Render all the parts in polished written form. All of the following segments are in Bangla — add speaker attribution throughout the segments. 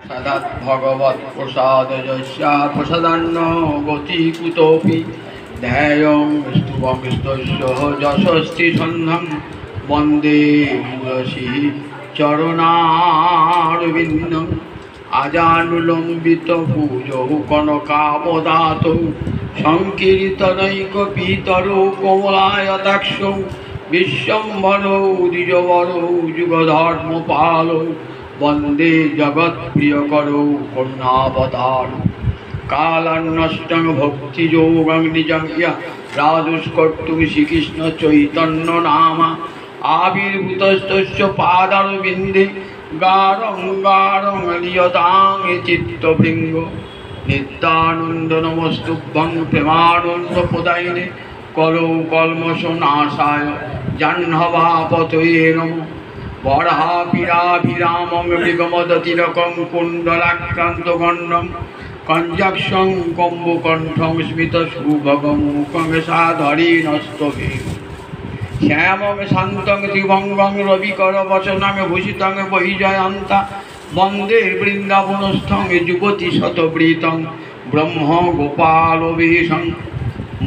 Speaker 1: सदत् भगवत्प्रसादजस्या प्रसादान्न गति कुतोऽपि ध्येयं स्तुवं स्तस्य यशस्ति सन्धं वन्दे मुरसिः चरणारविन्दम् अजानुलम्बितभुजौ कनकावदातौ सङ्कीर्तनैकपीतरौ कमलायताक्षौ विश्वम्भरौ द्विजवरौ युगधर्मपालौ वंदे जगत्प्रियकरो करुणावतारो कालान्नष्टं भक्तियोगं निजं राजुष्कर्तुं श्रीकृष्ण चैतन्य नाम आविर्भूतस्तस्य पादारविन्दे गारं गारं लियतां चित्तभृङ्गो नित्यानन्द नमस्तुभ्यं प्रेमानन्दप्रदायिने कलौ कल्मषनाशाय जाह्नवापतये नमः वराभिराभिरामं मृगमदतिलकं कुण्डलाक्रान्तगण्डं कञ्जाक्षं कम्बुकण्ठं स्मितशुभगमुखं साधरेणस्तवे श्यामं शान्तं त्रिभङ्गं रविकरवसनं भूषितं वैजयन्ता वन्दे वृन्दावनस्थं युवतिशतवृतं ब्रह्मगोपालवेशं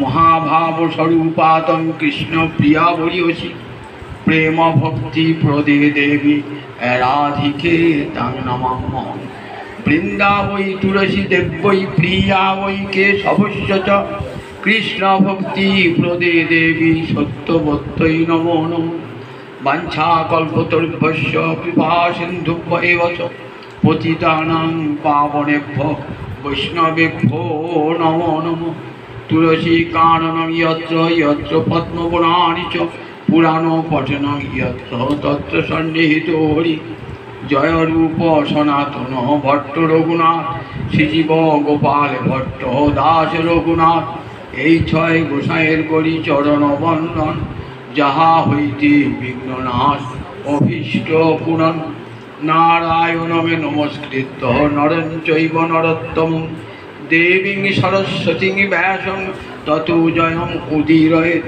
Speaker 1: महाभावस्वरूपातं कृष्णप्रियावरीयसी प्रेम भक्ति प्रदे देवी राधिके तं नमाम्यहं वृंदा वै तुलसी देव्यै प्रिया वै केशवस्य च कृष्ण भक्ति प्रदे देवी सत्यवत्यै नमो नमः वाञ्छाकल्पतरुभ्यश्च कृपा सिन्धुभ्यैव च पतितानां पावनेभ्यो वैष्णवेभ्यो नमो नमः तुलसी काननं यत्र यत्र पद्मपुराणि च पुराणो पठन यत्र तत्र सन्निहितो हरि जय रूप सनातन भट्ट रघुनाथ श्रीजीव गोपाल भट्ट दास रघुनाथ এই ছয় গোসাইয়ের করি চরণ বন্দন যাহা হইতে বিঘ্ননাশ অভীষ্ট পূরণ নারায়ণমে নমস্কৃত নরং চৈব নরোত্তমং দেবীং সরস্বতীং ব্যাসং ততো জয়ং উদীরয়েৎ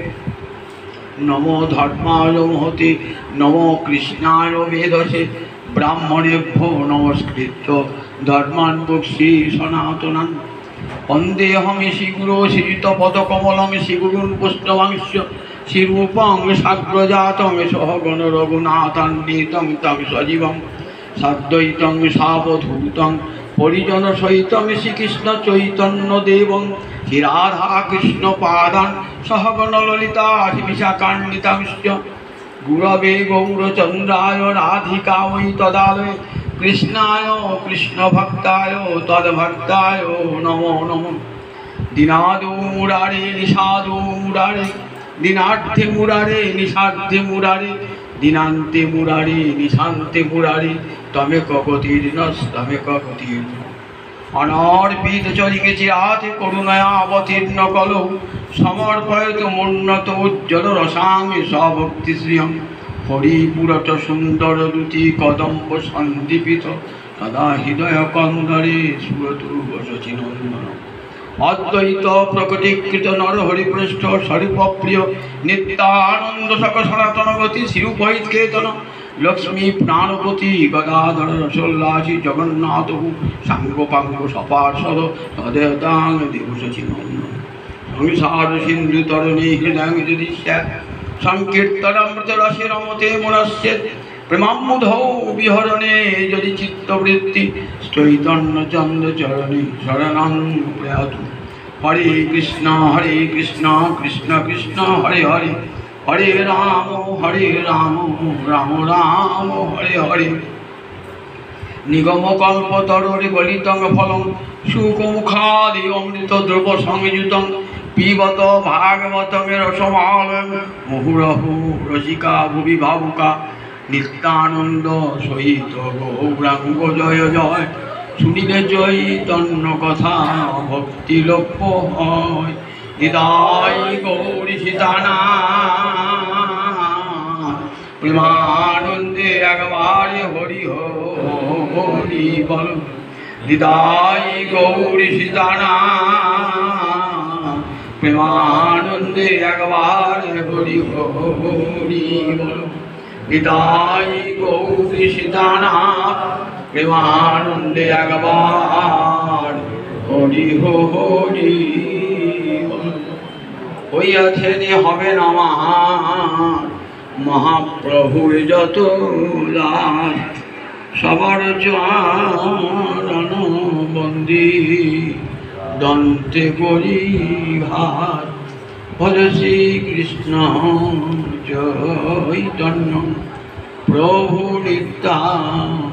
Speaker 1: नमो धर्माय महते नमो कृष्णाय वेदसे ब्राह्मणेभ्यो नमस्कृत्य धर्मान् वक्ष्ये सनातनान् वन्देऽहं श्रीगुरो श्रीयुतपदकमलं श्रीगुरून् वैष्णवांश्च श्रीरूपं साग्रजातं सहगण रघुनाथान्वितं तं सजीवं साद्वैतं सावधूतं परिजनसहितं श्रीकृष्ण चैतन्यदेवं श्री राधा कृष्ण पादान सहगण ललिता विशाखान्वितांश्च गुरवे गौरचन्द्राय राधिका वै तदालये कृष्णाय कृष्णभक्ताय तद्भक्ताय नमो नमः दिनादो मुरारे निषादो मुरारे दिनार्थे मुरारे निषार्थे मुरारे दिनान्ते मुरारे निशान्ते मुरारे तमेक गतिर्नस्तमेक गतिर्न अनर्पित चरिके चिराते करुणया अवतीर्ण कलौ समर्पयत मुन्नत उज्ज्वल रसांग सभक्तिश्रियं हरिपुरट सुंदर दुति कदम्ब सन्दीपित सदा हृदय कंदरे सुरतु वसचिनंदन अद्वैत प्रकटीकृत नर हरिपृष्ठ स्वरूप प्रिय नित्यानंद सक सनातन गति शिरूपैकेतन लक्ष्मी प्राणपति गदाधर रसोल्लासी जगन्नाथ सांगोपांग सपार्षद सदेवतांग देवसचिनंदन संसार सिंधु तरणी हृदय यदि स्यात् संकीर्तनामृत रसे रमते मनस्येत् प्रेमाम्बुधौ विहरणे यदि चित्तवृत्ति चैतन्य चंद चरणे शरणं प्रयातु हरे कृष्ण कृष्ण कृष्ण हरे हरे हरे राम राम राम हरे हरे निगम कल्पतरोरे गलितं फलं शुकमुखादि अमृत द्रव संयुतं पिबत भागवतं रसमालयं मुहुरहु रसिका भुवि भावुका नित्यानंद सहित गौरांग जय जय सुनिले चैतन्य कथा भक्ति लोप हय हृदय गौरी सीतानाथ प्रेमानंदे एकबारे हरि हरि बोल हृदय गौरी सीतानाथ प्रेमानंदे एकबारे हरि हरि बोल हृदय गौरी सीतानाथ প্রেমানন্দে একবার হরি হরি হইয়াছেন হবে না মহাপ্রভুর যত লাভ সবার চরণ বন্দি দন্তে করি ভাত ভজ শ্রীকৃষ্ণ চৈতন্য প্রভু নিত্যানন্দ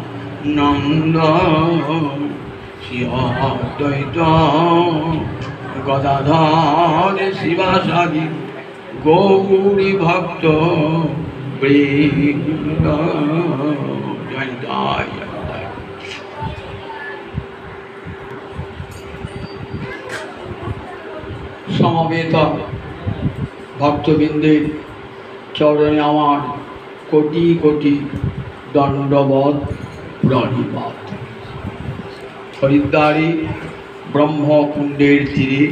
Speaker 1: শ্রী অদ্বৈত গদাধর শিবাসাদি গৌরী ভক্ত বৃন্দ। জয় জয়। সমবেত ভক্তবৃন্দের চরণে আমার কোটি কোটি দণ্ডবত প্রণিপাত। হরিদ্বারে ব্রহ্মকুণ্ডের তীরে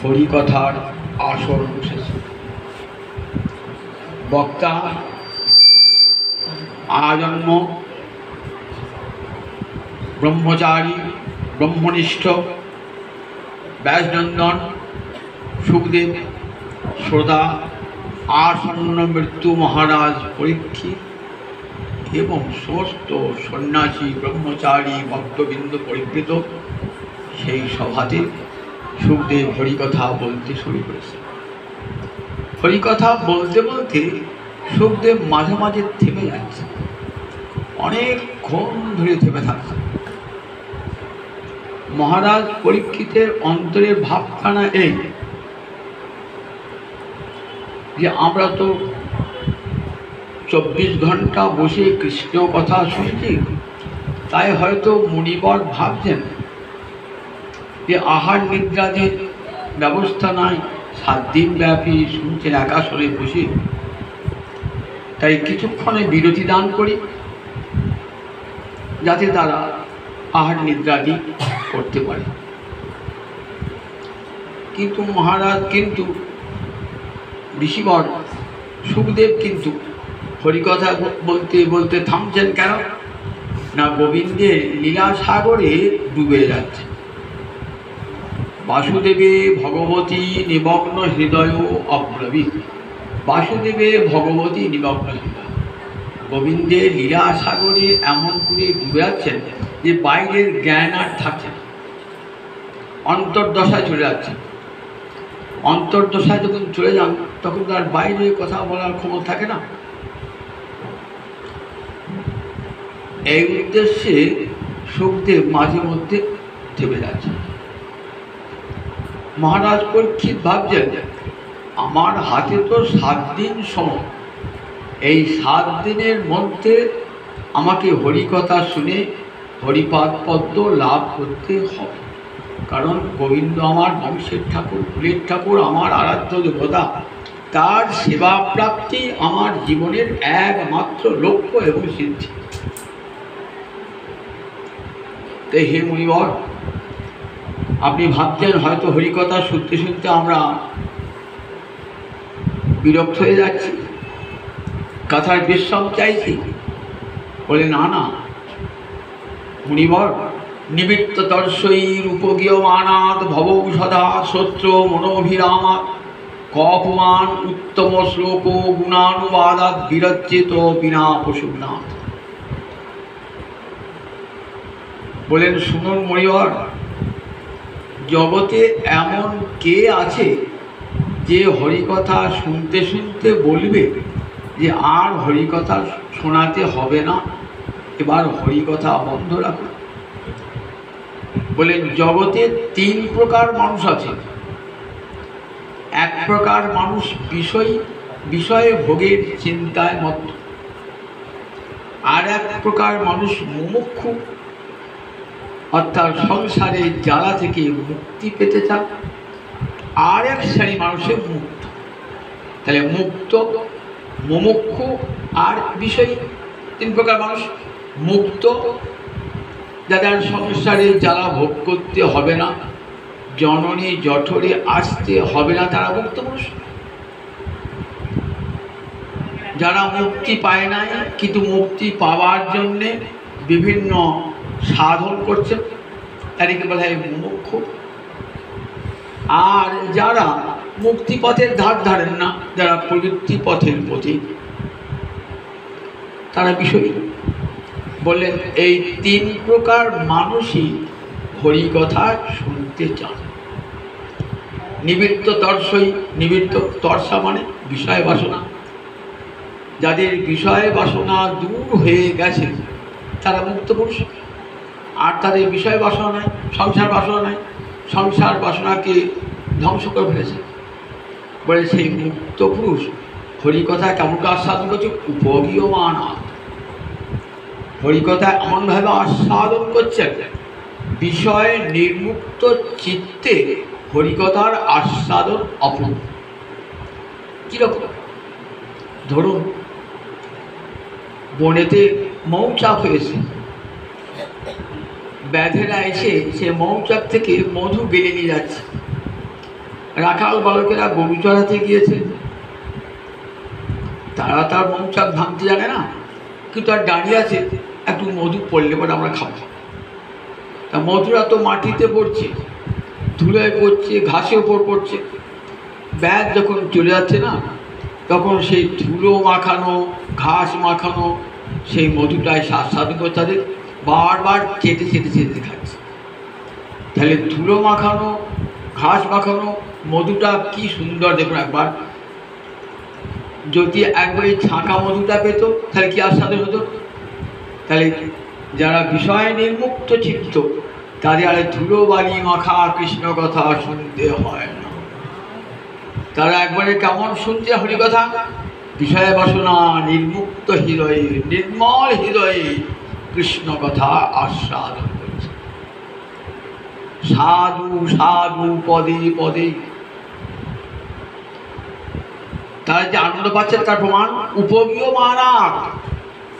Speaker 1: হরিকথার আসর বসেছে। বক্তা আজন্ম ব্রহ্মচারী ব্রহ্মনিষ্ঠ ব্যাসনন্দন সুখদেব, শ্রোতা আসন্ন মৃত্যু মহারাজ পরীক্ষিত এবং সমস্ত সন্ন্যাসী ব্রহ্মচারী ভক্তবৃন্দ পরিবৃত সেই সভাতে সুখদেব হরিকথা বলতে শুরু করেছে। হরিকথা বলতে বলতে সুখদেব মাঝে মাঝে থেমে যাচ্ছে, অনেকক্ষণ ধরে থেমে থাকছে। মহারাজ পরীক্ষিতের অন্তরের ভাবখানা এই যে আমরা তো 24 ঘন্টা বসে কৃষ্ণ কথা শুনছি, তাই হয়তো মুনিবর ভাবছেন যে আহার নিদ্রাদের ব্যবস্থা নাই, 7 দিন ব্যাপী শুনছেন একাশরে বসে, তাই কিছুক্ষণে বিরতি দান করি যাতে তারা আহার নিদ্রাদি করতে পারে। কিন্তু মহারাজ ঋষিবর সুখদেব কিন্তু হরিকথা বলতে বলতে থামছেন কেন না, গোবিন্দের লীলা সাগরে ডুবে যাচ্ছে। বাসুদেবে ভগবতী নিমগ্ন হৃদয় অব্রবীত। বাসুদেবে ভগবতী নিমগ্ন হৃদয়, গোবিন্দের লীলা সাগরে এমন করে ডুবে যাচ্ছেন যে বাইরের জ্ঞান আর থাকছে না, অন্তর্দশায় চলে যাচ্ছে। অন্তর্দশায় যখন চলে যান তখন তার বাইরে কথা বলার ক্ষমতা থাকে না। এই উদ্দেশ্যে সুখদেব মাঝে মধ্যে থেমে যাচ্ছে। মহারাজ পরীক্ষিত ভাবছেন আমার হাতে তো 7 দিন সময়, এই 7 দিনের মধ্যে আমাকে হরিকথা শুনে হরিপাদ পদ্ম লাভ করতে হবে, কারণ গোবিন্দ আমার বংশের ঠাকুর, কুলের ঠাকুর, আমার আরাধ্য দেবতা, তার সেবা প্রাপ্তি আমার জীবনের একমাত্র লক্ষ্য এবং সিদ্ধি। তাই হে মুনিবর, আপনি ভাবছেন হয়তো হরিকথা শুনতে শুনতে আমরা বিরক্ত হয়ে যাচ্ছি, কথার বিশ্রাম চাইছি। বলে না না মুনিবর, নিমিত্ত দর্শই রূপগীয়মানাৎ ভবৌষধা শত্র মনোভিরামাৎ কপমান উত্তম শ্লোক গুণানুবাদাৎ বিরচ্যেত বিনা পশুনাথ। বলেন শুনুন মুনিবর, জগতে এমন কে আছে যে হরিকথা শুনতে শুনতে বলবে যে আর হরিকথা শোনাতে হবে না, এবার হরিকথা বন্ধ রাখুন। বলেন জগতে 3 প্রকার মানুষ আছে। এক প্রকার মানুষ বিষয়ে ভোগের চিন্তায় মত্ত, আর এক প্রকার মানুষ মুমুক্ষু, অর্থাৎ সংসারের জ্বালা থেকে মুক্তি পেতে চান, আর এক শ্রেণী মানুষের মুক্ত। তাহলে মুক্ত, মুমুক্ষু আর বিষয়ী 3 প্রকার মানুষ। মুক্ত যাদের সংসারে জ্বালা ভোগ করতে হবে না, জননী জঠরে আসতে হবে না, তারা মুক্ত মানুষ। যারা মুক্তি পায় নাই কিন্তু মুক্তি পাওয়ার জন্যে বিভিন্ন সাধন করছেন, তাদেরকে বলা হয় মুমুক্ষু। আর যারা মুক্তি পথের ধার ধারেন না, যারা প্রবৃত্তি পথের পথিক, তারা বিষয়ী। বললেন এই তিন প্রকার মানুষই হরিকথা শুনতে চান। নিবৃত্ত তর্ষই, নিবৃত্ত তর্ষা মানে বিষয় বাসনা, যাদের বিষয় বাসনা দূর হয়ে গেছে তারা মুক্ত পুরুষ। আর তাদের বিষয় বাসনা নাই, সংসার বাসনা নাই, সংসার বাসনাকে ধ্বংস করে ফেলেছে। বলে সেই মুক্ত পুরুষ হরিকথা কেমন আস্বাদন করছে, উপগীয়মান। হরিকথা এমনভাবে আস্বাদন করছেন, বিষয় নির্মুক্ত চিত্তে হরিকথার আস্বাদন অপূর্ব। কীরকম? ধরুন বনেতে মৌচাক হয়েছে, ব্যাধেরা এসে সে মৌচাক থেকে মধু বেড়ে নিয়ে যাচ্ছে। রাখাল বালকেরা গরু চড়াতে গিয়েছে, তারা তার মৌচাক ভাঙতে জানে না, কিন্তু আর দাঁড়িয়ে আছে একটু মধু পড়লে পরে আমরা খাবো। তা মধুরা তো মাটিতে পড়ছে, ধুলোয় পড়ছে, ঘাসের ওপর পড়ছে। ব্যাগ যখন চলে যাচ্ছে না, তখন সেই ধুলো মাখানো, ঘাস মাখানো সেই মধুটায় স্বাদ করে তাদের বারবার চেটে চেটে চেটে খাচ্ছে। তাহলে ধুলো মাখানো, ঘাস মাখানো মধুটা কি সুন্দর দেখুন একবার। যদি একবার এই ছাঁকা মধুটা পেত তাহলে কি আস্বাদন হতো। তাহলে যারা বিষয় নির্মুক্ত চিত্ত, তাদের আর ধুলো বালি মাখা কৃষ্ণ কথা শুনতে হয় না। তারা একবারে কেমন শুনছে হরিকথা, বিষয় বাসনা নির্মুক্ত হৃদয়ে, নির্মল হৃদয়ে কৃষ্ণ কথা আস্বাদন করছে। সাধু সাধু পদে পদে তারা যে আনন্দ পাচ্ছে তার প্রমাণ উপগীয়মান।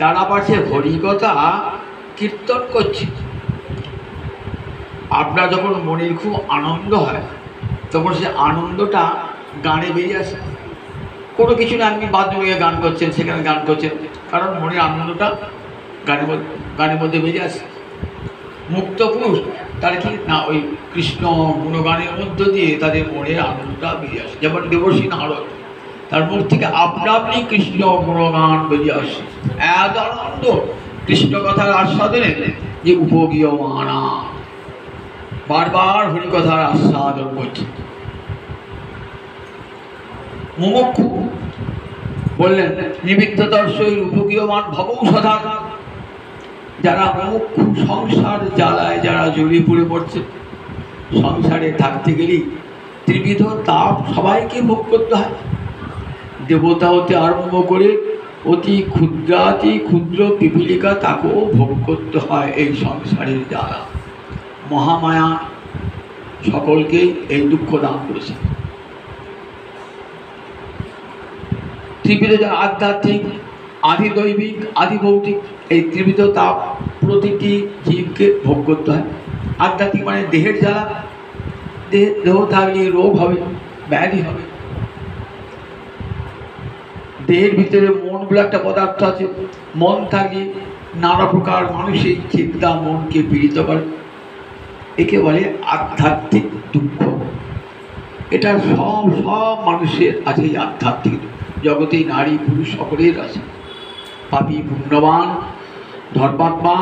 Speaker 1: তারা পাচ্ছে হরিকথা কীর্তন করছে। আপনার যখন মনের খুব আনন্দ হয় তখন সে আনন্দটা গানে বেরিয়ে আসে। কোনো কিছু না, আপনি বাথরুমে গান করছেন, সেখানে গান করছেন, কারণ মনের আনন্দটা গানের মধ্যে বেরিয়ে আসে। মুক্ত পুরুষ তার কি না, ওই কৃষ্ণ গুণগানের মধ্য দিয়ে তাদের মনের আনন্দটা বেরিয়ে আসে। যেমন দেবর্ষী নারদ, তার মুখ থেকে আপনা আপনি কৃষ্ণ গুণগান বেরিয়ে আসে। এত আনন্দ কৃষ্ণ কথার আস্বাদনে যে উপগীয়মান, বারবার হরিকথার আস্বাদন করছে। মুমুক্ষু বললেন নিমিত্তদর্শই উপগীয়মান ভবৌষধা। যারা মুমুক্ষু, সংসার জ্বালায় যারা জড়িয়ে পড়ে পড়ছে, সংসারে থাকতে গেলেই ত্রিবিধ তাপ সবাইকে ভোগ করতে হয়। দেবতা হতে আরম্ভ করে অতি ক্ষুদ্রাতি ক্ষুদ্র পিপীলিকা তাকেও ভোগ করতে হয়। এই সংসারের জ্বালা, মহামায়া সকলকে এই দুঃখ দান করেছে। ত্রিবিধ যারা আধ্যাত্মিক, আদি দৈবিক, আদি ভৌতিক, এই ত্রিবিধ তাপ প্রতিটি জীবকে ভোগ করতে হয়। আধ্যাত্মিক মানে দেহের জ্বালা, দেহ থাকলে রোগ হবে, ব্যাধি হবে। দেহের ভিতরে মন বলে একটা পদার্থ আছে, মন থাকলে নানা প্রকার মানসিক চিন্তা মনকে পীড়িত করে, একে বলে আধ্যাত্মিক দুঃখ। এটা সব মানুষের আছে। এই আধ্যাত্মিক জগতে নারী পুরুষ সকলের আছে, পাপী পুণ্যবান, ধর্মাত্মা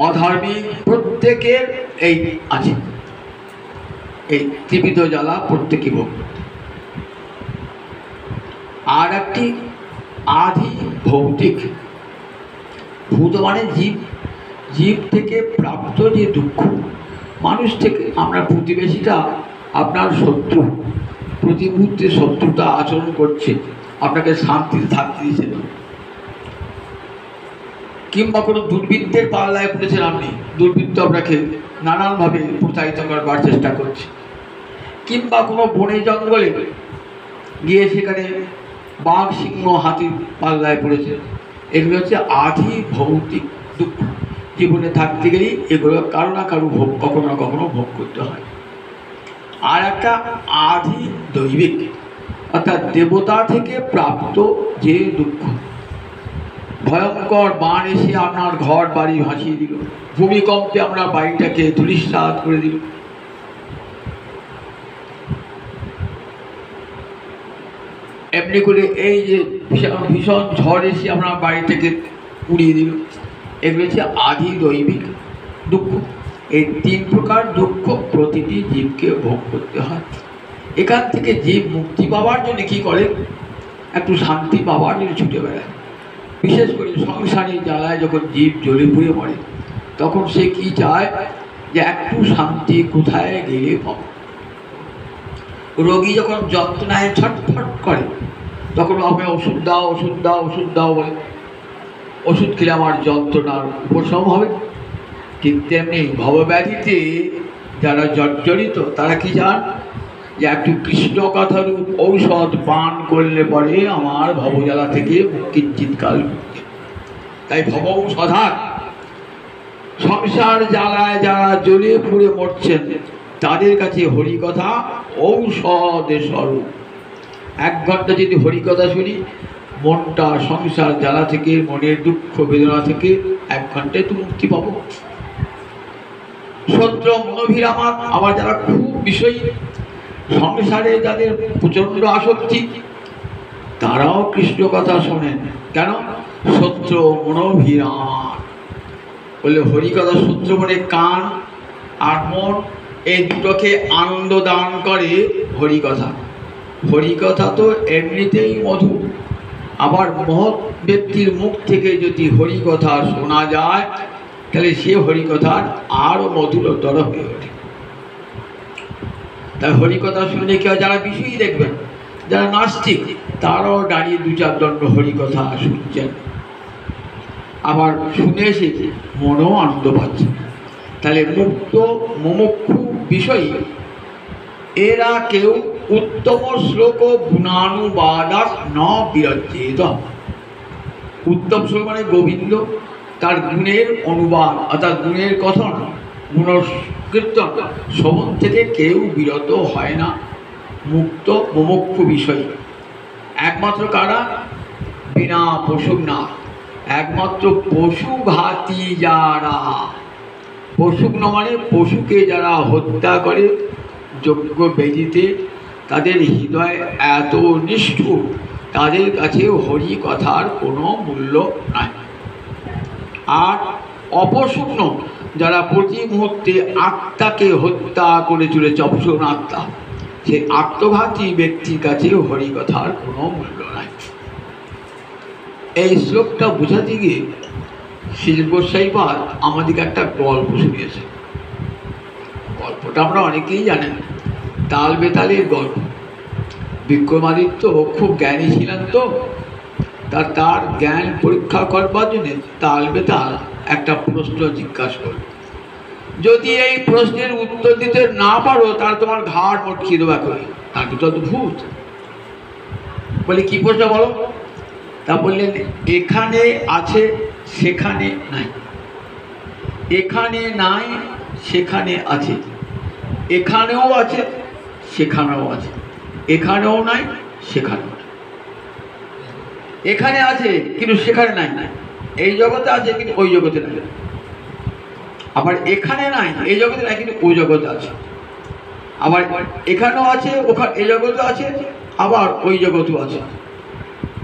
Speaker 1: অধার্মিক, প্রত্যেকের এই আছে। এই ত্রিবিধ জ্বালা প্রত্যেকে ভোগ। আর একটি আধি ভৌতিক। ভূত মানে জীব, জীব থেকে প্রাপ্ত যে দুঃখ। মানুষ থেকে আমরা, প্রতিবেশীটা আপনার শত্রু, প্রতি মুহূর্তে শত্রুতা আচরণ করছে, আপনাকে শান্তিতে থাকতে দিচ্ছে না। কিংবা কোনো দুর্বৃত্তের পাল্লায় পড়েছেন আপনি, দুর্বৃত্ত আপনাকে নানানভাবে প্রতারিত করবার চেষ্টা করছে। কিংবা কোনো বনে জঙ্গলে গিয়ে সেখানে বাঘ সিংহ হাতির পাল্লায় পড়েছে। এগুলো হচ্ছে আধি ভৌতিক দুঃখ। জীবনে থাকতে গেলেই এগুলো কারো না কারো ভোগ, কখনো না কখনো ভোগ করতে হয়। আর একটা আধি দৈবিক। অর্থাৎ দেবতা থেকে প্রাপ্ত যে দুঃখ। ভয়ঙ্কর বান এসে আপনার ঘর বাড়ি ভাসিয়ে দিল, ভূমিকম্পে আপনার বাড়িটাকে ধূলিসাৎ করে দিল, এমনি করে এই যে ভীষণ ঝড় এসে আপনার বাড়িটাকে উড়িয়ে দিল, এগুলো হচ্ছে আদি দৈবিক দুঃখ। এই তিন প্রকার দুঃখ প্রতিটি জীবকে ভোগ করতে হয়। এখান থেকে জীব মুক্তি পাওয়ার জন্য কী করে? একটু শান্তি পাওয়ার জন্য ছুটে বেড়ায়। বিশেষ করে সংসারী জ্বালায় যখন জীব জ্বলে পুড়ে মরে, তখন সে কি চায়? যে একটু শান্তি কোথায় গেলে পাবো। রোগী যখন যন্ত্রণায় ছটফট করে, তখন আমাকে ওষুধ দাও, ওষুধ দাও, ওষুধ দাও বলে। ওষুধ খেলে আমার যন্ত্রণার উপশম হবে। ঠিক তেমনি ভবব্যাধিতে যারা জর্জরিত, তারা কি চান? যে একটু কৃষ্ণ কথারূপ ঔষধ পান করলে পরে আমার ভবজ্বালা থেকে কিঞ্চিৎকাল মুক্তি। তাই ভবঔষধার সংসার জ্বালায় যারা জ্বলে পুড়ে মরছেন, তাদের কাছে হরিকথা ঔষধের স্বরূপ। 1 ঘন্টা যদি হরিকথা শুনি, মনটা সংসার জ্বালা থেকে, মনের দুঃখ বেদনা থেকে 1 ঘন্টায় তো মুক্তি পাবো। সত্য মনোভীর আমার যারা খুব বিষয়ী, সংসারে যাদের প্রচন্ড আসক্তি, তারাও কৃষ্ণ কথা শোনেন। কেন? সত্য মনোভীরান বলে হরিকথা। সত্য মানে কান আর মন, এই দুটোকে আনন্দ দান করে হরিকথা। হরিকথা তো এমনিতেই মধু, আবার মহৎ ব্যক্তির মুখ থেকে যদি হরিকথা শোনা যায়, তাহলে সে হরিকথার আরও মধুরতর হয়ে ওঠে। তাই হরিকথা শুনে কেউ যারা বিষয়ী দেখবেন, যারা নাস্তিক, তারাও দাঁড়িয়ে 2-4 দণ্ড হরিকথা শুনছেন, আবার শুনে এসে মনেও আনন্দ পাচ্ছে। তাহলে মুক্ত মুমুক্ষু বিষয়ী এরা কেউ উত্তম শ্লোক গুণানুবাদাস ন বিরজ্যেত। উত্তম শ্লোক মানে গোবিন্দ, তার গুণের অনুবাদ অর্থাৎ গুণের কথন, গুণকীর্তন শ্রবণ থেকে কেউ বিরত হয় না। মুক্ত মুমুক্ষু বিষয়ী একমাত্র কারা? বিনা পশু না, একমাত্র পশুঘাতী যারা। পশুঘ্ন মানে পশুকে যারা হত্যা করে যজ্ঞ বেদিতে, তাদের হৃদয় এত নিষ্ঠুর, তাদের কাছে হরি কথার কোনো মূল্য নাই। আর অপশুগ্ন যারা প্রতি মুহূর্তে আত্মাকে হত্যা করে চলেছে, অপশুগ্ন আত্মা, সেই আত্মঘাতী ব্যক্তির কাছে হরি কথার কোনো মূল্য নাই। এই শ্লোকটা বোঝাতে গিয়ে শ্রী গোসাইপাদ আমাদেরকে একটা গল্প শুনিয়েছে। গল্পটা আমরা অনেকেই জানেন, তাল বেতালের গল্প। বিক্রমাদিত্য খুব জ্ঞানী ছিলেন, তো তার জ্ঞান পরীক্ষা করবার জন্য তাল বেতাল একটা প্রশ্ন জিজ্ঞাসা করল। যদি এই প্রশ্নের উত্তর দিতে না পারো, তাহলে তোমার ঘাড় মটকিয়ে দেওয়া করে। তার তো অদ্ভুত। বলে কি প্রশ্ন বলো? তা বললেন, এখানে আছে সেখানে নাই, এখানে নাই সেখানে আছে, এখানেও আছে সেখানেও আছে, এখানেও নাই সেখানেও নাই। এখানে আছে কিন্তু সেখানে নাই, এই জগতে আছে কিন্তু ওই জগতে নাই। আবার এখানে নাই, এই জগতে নাই কিন্তু ওই জগতে আছে। আবার এখানেও আছে, ওখানে এই জগতে আছে, আবার ওই জগতেও আছে।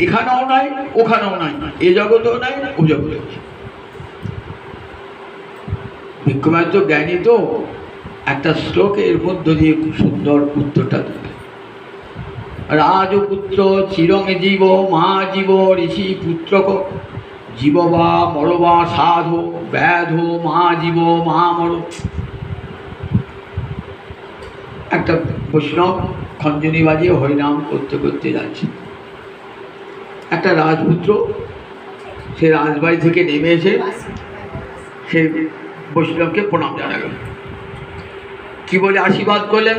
Speaker 1: এখানেও নাই, ওখানেও নাই, এই জগতেও নাই, ওই জগতেও আছে। বিক্রমাদিত্য জ্ঞানী তো একটা শ্লোকের মধ্য দিয়ে খুব সুন্দর উত্তরটা দেবে। রাজপুত্র চিরং জীব মা জীব ঋষি পুত্রক জীব বা মর বা সাধু ব্যাধ মা জীব মা মর। একটা বৈষ্ণব খঞ্জনি বাজিয়ে হরিনাম করতে করতে যাচ্ছে। একটা রাজপুত্র সে রাজবাড়ি থেকে নেমে এসে সে বৈষ্ণবকে প্রণাম জানালেন। কি বলে আশীর্বাদ করলেন?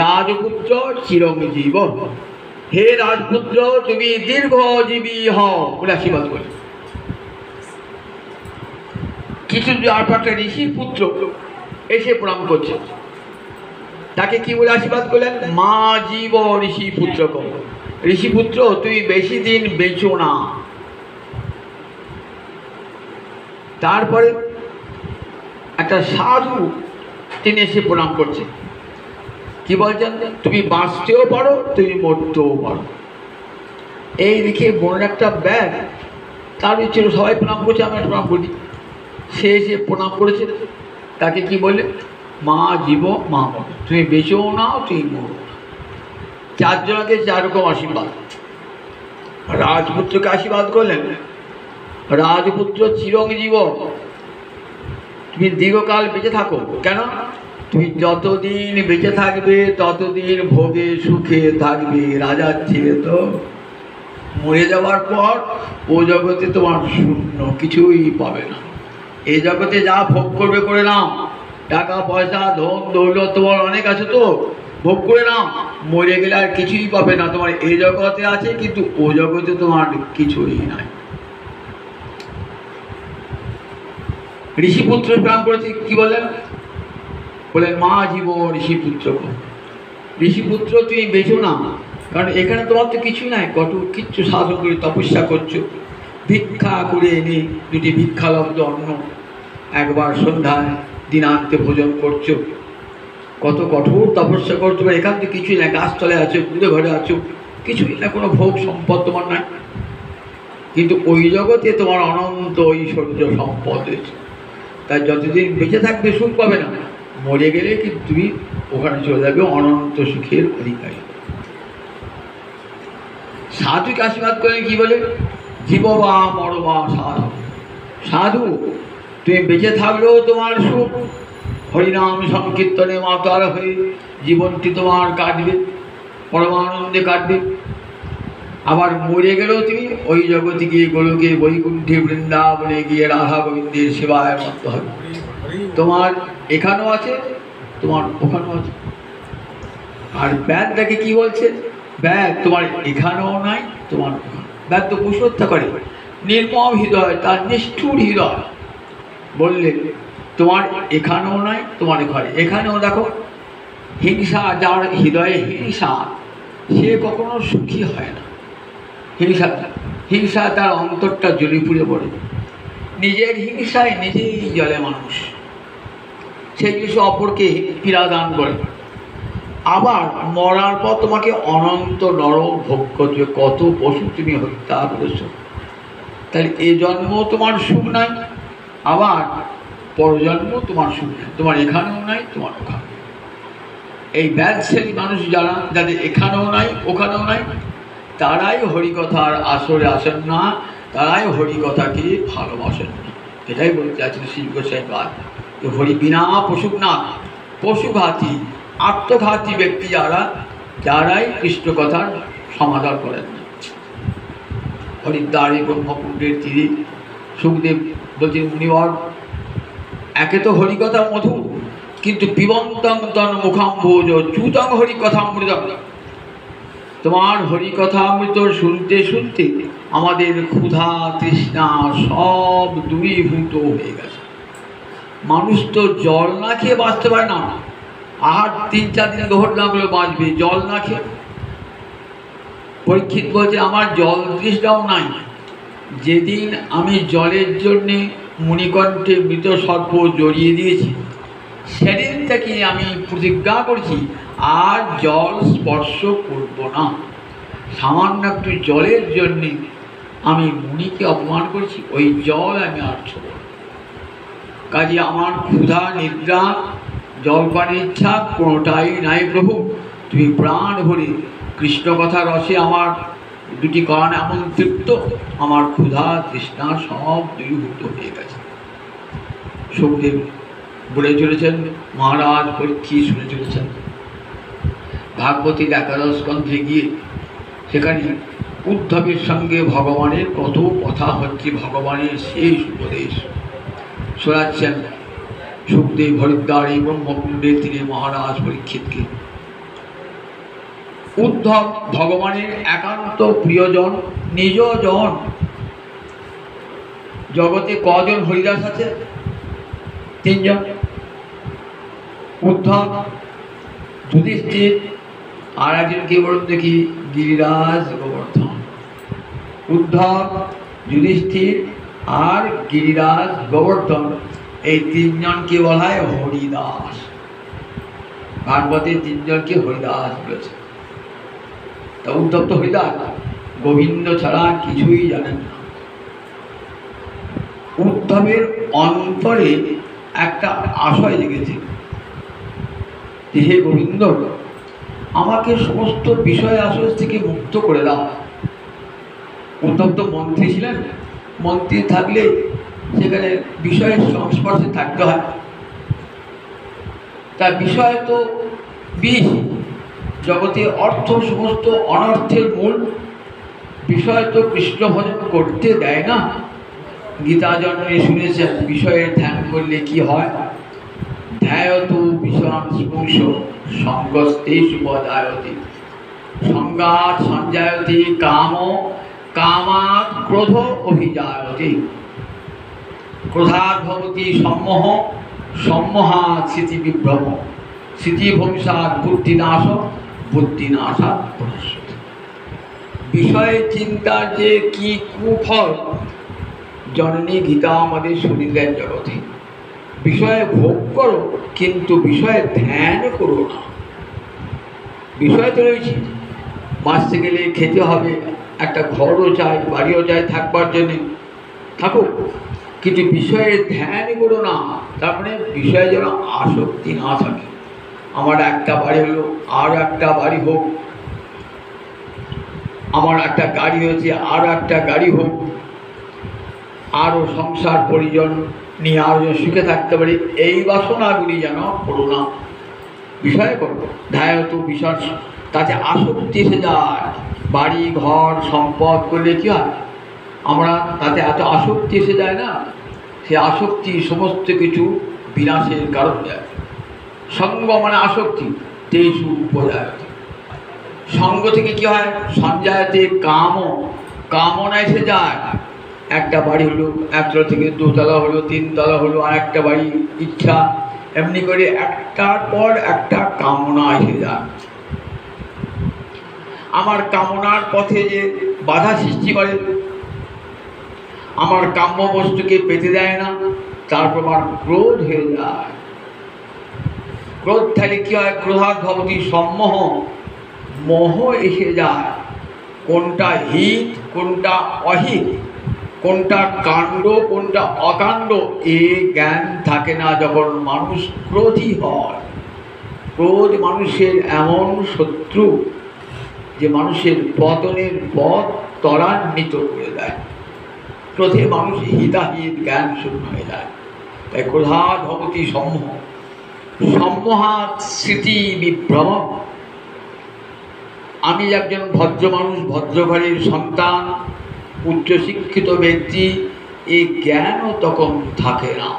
Speaker 1: রাজপুত্র চিরঞ্জীব, হে রাজপুত্র তুমি দীর্ঘজীবী হও বলে আশীর্বাদ করলেন। কিছু একটা ঋষির পুত্র এসে প্রণাম করছে, তাকে কি বলে আশীর্বাদ করলেন? মা জীব ঋষি পুত্র। ঋষিপুত্র তুমি বেশি দিন বেঁচো না। তারপরে একটা সাধু তিনি এসে প্রণাম করছে, কি বলছেন, তুমি বাঁচতেও পারো, তুমি মরতেও পারো। এই দেখে বোনের একটা ব্যাগ, তার ছিল সবাই প্রণাম করছে, আমি প্রণাম করি। সে এসে প্রণাম করেছে, তাকে কি বলে, মা জীব মা মর, তুমি বেঁচেও না তুমি মরো না। চারজনকে চার রকম আশীর্বাদ। রাজপুত্রকে আশীর্বাদ করলেন, রাজপুত্র চিরঞ্জীব, তুমি দীর্ঘকাল বেঁচে থাকো। কেন? তুমি যতদিন বেঁচে থাকবে ততদিন ভোগে সুখে থাকবে। রাজার ছেলে তো মরে যাওয়ার পর ও জগতে তোমার শূন্য, কিছুই পাবে না। এই জগতে যা ভোগ করবে করে নাও, টাকা পয়সা ধন দৌলত তোমার অনেক আছে, তো ভোগ করে নাও। মরে গেলে আর কিছুই পাবে না। তোমার এই জগতে আছে, কিন্তু ও জগতে তোমার কিছুই নাই। ঋষিপুত্র প্রাণ করেছে, কি বলেন, বলেন মা জীব ঋষিপুত্র। ঋষিপুত্র তুমি বেঁচো না, কারণ এখানে তোমার তো কিছুই নাই, কিচ্ছু সাধন করে তপস্যা করছো, ভিক্ষা করে এনে দুটি ভিক্ষালব্ধ অন্ন একবার সন্ধ্যায় দিনান্তে ভোজন করছো, কত কঠোর তপস্যা করছো, এখান থেকে কিছুই না, গাছতলে আছো, পুজো ঘরে আছো, কিছুই না, কোনো ভোগ সম্পদ তোমার নাই। কিন্তু ওই জগতে তোমার অনন্ত ঐশ্বর্য সম্পদ হয়েছে, তাই যতদিন বেঁচে থাকবে সুখ পাবে না, মরে গেলে কিন্তু তুমি ওখানে চলে যাবে অনন্ত সুখের অধিকারী। সাধুকে আশীর্বাদ করে কি বলে, জীব বা মর বা সাধু। সাধু তুমি বেঁচে থাকলেও তোমার সুখ, হরিনাম সংকীর্তনে মাতার হয়ে জীবনটি তোমার কাটবে, পরমানন্দে কাটবে। আবার মরে গেলেও তুমি ওই জগতে গিয়ে গোলকে বৈকুণ্ঠে বৃন্দাবনে গিয়ে রাধা গোবিন্দের সেবায় মত হবে। তোমার এখানেও আছে, তোমার ওখানেও আছে। আর ব্যাধটাকে কি বলছে, ব্যাধ তোমার এখানেও নাই, তোমার ওখানে। ব্যাধ তো পশু হত্যা করে, নির্মম হৃদয়, তার নিষ্ঠুর হৃদয়। বললে তোমার এখানেও নাই, তোমার ঘরে এখানেও দেখো হিংসা, যার হৃদয়ে হিংসা, সে কখনো সুখী হয় না। হিংসা তার অন্তরটা জ্বলে পুড়ে পড়ে, নিজের হিংসায় নিজেই জ্বলে মানুষ, সেই কিছু অপরকে পীড়া দান করে। আবার মরার পর তোমাকে অনন্ত নরক ভোগ করবে, কত পশু তুমি হত্যা করেছ। তাহলে এ জন্ম তোমার সুখ নাই, আবার পরজন্ম তোমার সুখ নাই, তোমার এখানেও নাই, তোমার ওখানে। এই ব্যাধশালী মানুষ যারা, যাদের এখানেও নাই ওখানেও নাই, তারাই হরিকথার আসরে আসেন না, তারাই হরিকথাকে ভালোবাসেন না। এটাই বলতে চাচ্ছেন শ্রী গোসাই বাদ, হরি বিনা পশুক না, পশুঘাতী আত্মঘাতী ব্যক্তি যারা, যারাই কৃষ্ণ কথার সমাধান করেন না। হরিদ্বারে ব্রহ্মকুণ্ডের তীরে সুখদেব বলছেন, মুনিবর, একে তো হরিকথা মধু, কিন্তু পিবন্তং তন মুখাম্ভোজ চূতং হরিকথামৃতম। তোমার হরিকথামৃত শুনতে শুনতে আমাদের ক্ষুধা তৃষ্ণা সব দূরীভূত হয়ে গেছে। মানুষ তো জল না খেয়ে বাঁচতে পারে না, আহার 3-4 দিন দোহর লাগলো বাঁচবে, জল না খেয়ে। পরীক্ষিত বলছে, আমার জল তৃষ্ণাও নাই। যেদিন আমি জলের জন্যে মুনিকণ্ঠে মৃত সর্প জড়িয়ে দিয়েছি, সেদিন থেকে আমি প্রতিজ্ঞা করছি আর জল স্পর্শ করব না। সামান্য একটু জলের জন্যে আমি মুনিকে অপমান করেছি, ওই জল আমি আর ছোব না। কাজে আমার ক্ষুধা নিদ্রা জলপানের ইচ্ছা কোনোটাই নাই প্রভু। তুমি প্রাণ ভরে কৃষ্ণ কথা রসে আমার দুটি কান এমন তৃপ্ত, আমার ক্ষুধা তৃষ্ণা সব দূরীভূত হয়ে গেছে। সুখদেব বলে চলেছেন, মহারাজ পরীক্ষিত শুনে চলেছেন। ভাগবতীর 11 স্কন্ধে গিয়ে সেখানে উদ্ধবের সঙ্গে ভগবানের কত কথা হচ্ছে, ভগবানের শেষ উপদেশ শোনাচ্ছেন সুখদেব হরিদ্বারে ব্রহ্মকুণ্ডের তীরে মহারাজ পরীক্ষিতকে। উদ্ধব ভগবানের একান্ত প্রিয়জন, নিজজন। জগতে কজন হরিদাস আছে? 3 জন। উদ্ধব, যুধিষ্ঠির, আর একজন কে বলুন দেখি, গিরিরাজ গোবর্ধন। উদ্ধব, যুধিষ্ঠির আর গিরিরাজ গোবর্ধন, এই তিনজনকে বলা হয় হরিদাস। ভাগবতে তিনজনকে হরিদাস বলেছে। তা উদ্ধব তো হরিদাস, গোবিন্দ ছাড়া কিছুই জানেন না। উদ্ধবের অন্তরে একটা আশয় জেগেছে যে হে গোবিন্দ, আমাকে সমস্ত বিষয় আশয় থেকে মুক্ত করে দাও। উদ্ধব তো মন্ত্রী ছিলেন, মন্ত্রী থাকলে সেখানে বিষয়ের সংস্পর্শে থাকতে হয়। তার বিষয় তো বিষ, জগতে অর্থ সমস্ত অনর্থের মূল। বিষয় তো কৃষ্ণ ভজন করতে দেয় না। গীতা জন্মে শুনেছেন বিষয়ের ধ্যান করলে কি হয়। ধ্যায়ত বিষয় স্পর্শ সঙ্গস্তেষু বজায়তে, সংঘাত সঞ্জায়তে কাম, কামাৎ ক্রোধ অভিজায়তে, ক্রোধাৎ ভবতি সম্মোহ, সম্মোহাৎ স্মৃতিবিভ্রম, স্মৃতিভ্রংসাৎ বুদ্ধিনাশ, বুদ্ধিনাশাৎ প্রণশ্যতি। বিষয়ে চিন্তার যে কি কুফল জননী গীতা আমাদের শুনিলেন জগতে। বিষয়ে ভোগ করো কিন্তু বিষয়ে ধ্যান করো না। বিষয় তো রয়েছে, বাঁচতে গেলে খেতে হবে, একটা ঘরও চাই, বাড়িও চাই থাকবার জন্যে, থাকুক, কিন্তু বিষয়ে ধ্যান করো না। তারপরে বিষয়ে যেন আসক্তি না থাকে। আমার একটা বাড়ি হলো, আর একটা বাড়ি হোক, আমার একটা গাড়ি হয়েছে, আর একটা গাড়ি হোক, আরও সংসার পরিজন নিয়ে আরও সুখে থাকতে পারি, এই বাসনাগুলি যেন করো না। বিষয় করো, ধ্যায়ত বিষয়, তাতে আসক্তি এসে যায়। বাড়ি ঘর সম্পদ করলে কী হয়, আমরা তাতে এত আসক্তি এসে যায় না, সে আসক্তি সমস্ত কিছু বিনাশের কারণ যায়। সঙ্গ মানে আসক্তি, তেষু উপজায়তে। সঙ্গ থেকে কী হয়, সঞ্জায়তে কাম, কামনা এসে যায়। একটা বাড়ি হলো, একতলা থেকে দোতলা হলো, তিনতলা হলো, আর একটা বাড়ি ইচ্ছা, এমনি করে একটার পর একটা কামনা এসে যায়। আমার কামনার পথে যে বাধা সৃষ্টি করে, আমার কাম্য বস্তুকে পেতে দেয় না, তার প্রমাণ ক্রোধ হয়ে যায়। ক্রোধ থাকলে কী হয়, ক্রোধাৎ ভবতি সম্মোহ, মোহ এসে যায়। কোনটা হিত কোনটা অহিত, কোনটা কাণ্ড কোনটা অকাণ্ড, এ জ্ঞান থাকে না যখন মানুষ ক্রোধী হয়। ক্রোধ মানুষের এমন শত্রু যে মানুষের পতনের পথ ত্বরান্বিত করে দেয়। ক্রোধে মানুষ হিতাহিত জ্ঞান শূন্য হয়ে যায়। তাই ক্রোধাৎ ভবতি সম্মোহ, সম্মোহাৎ স্মৃতি বিভ্রম। আমি একজন ভদ্র মানুষ, ভদ্র ঘরের সন্তান, উচ্চশিক্ষিত ব্যক্তি, এই জ্ঞানও তখন থাকে না।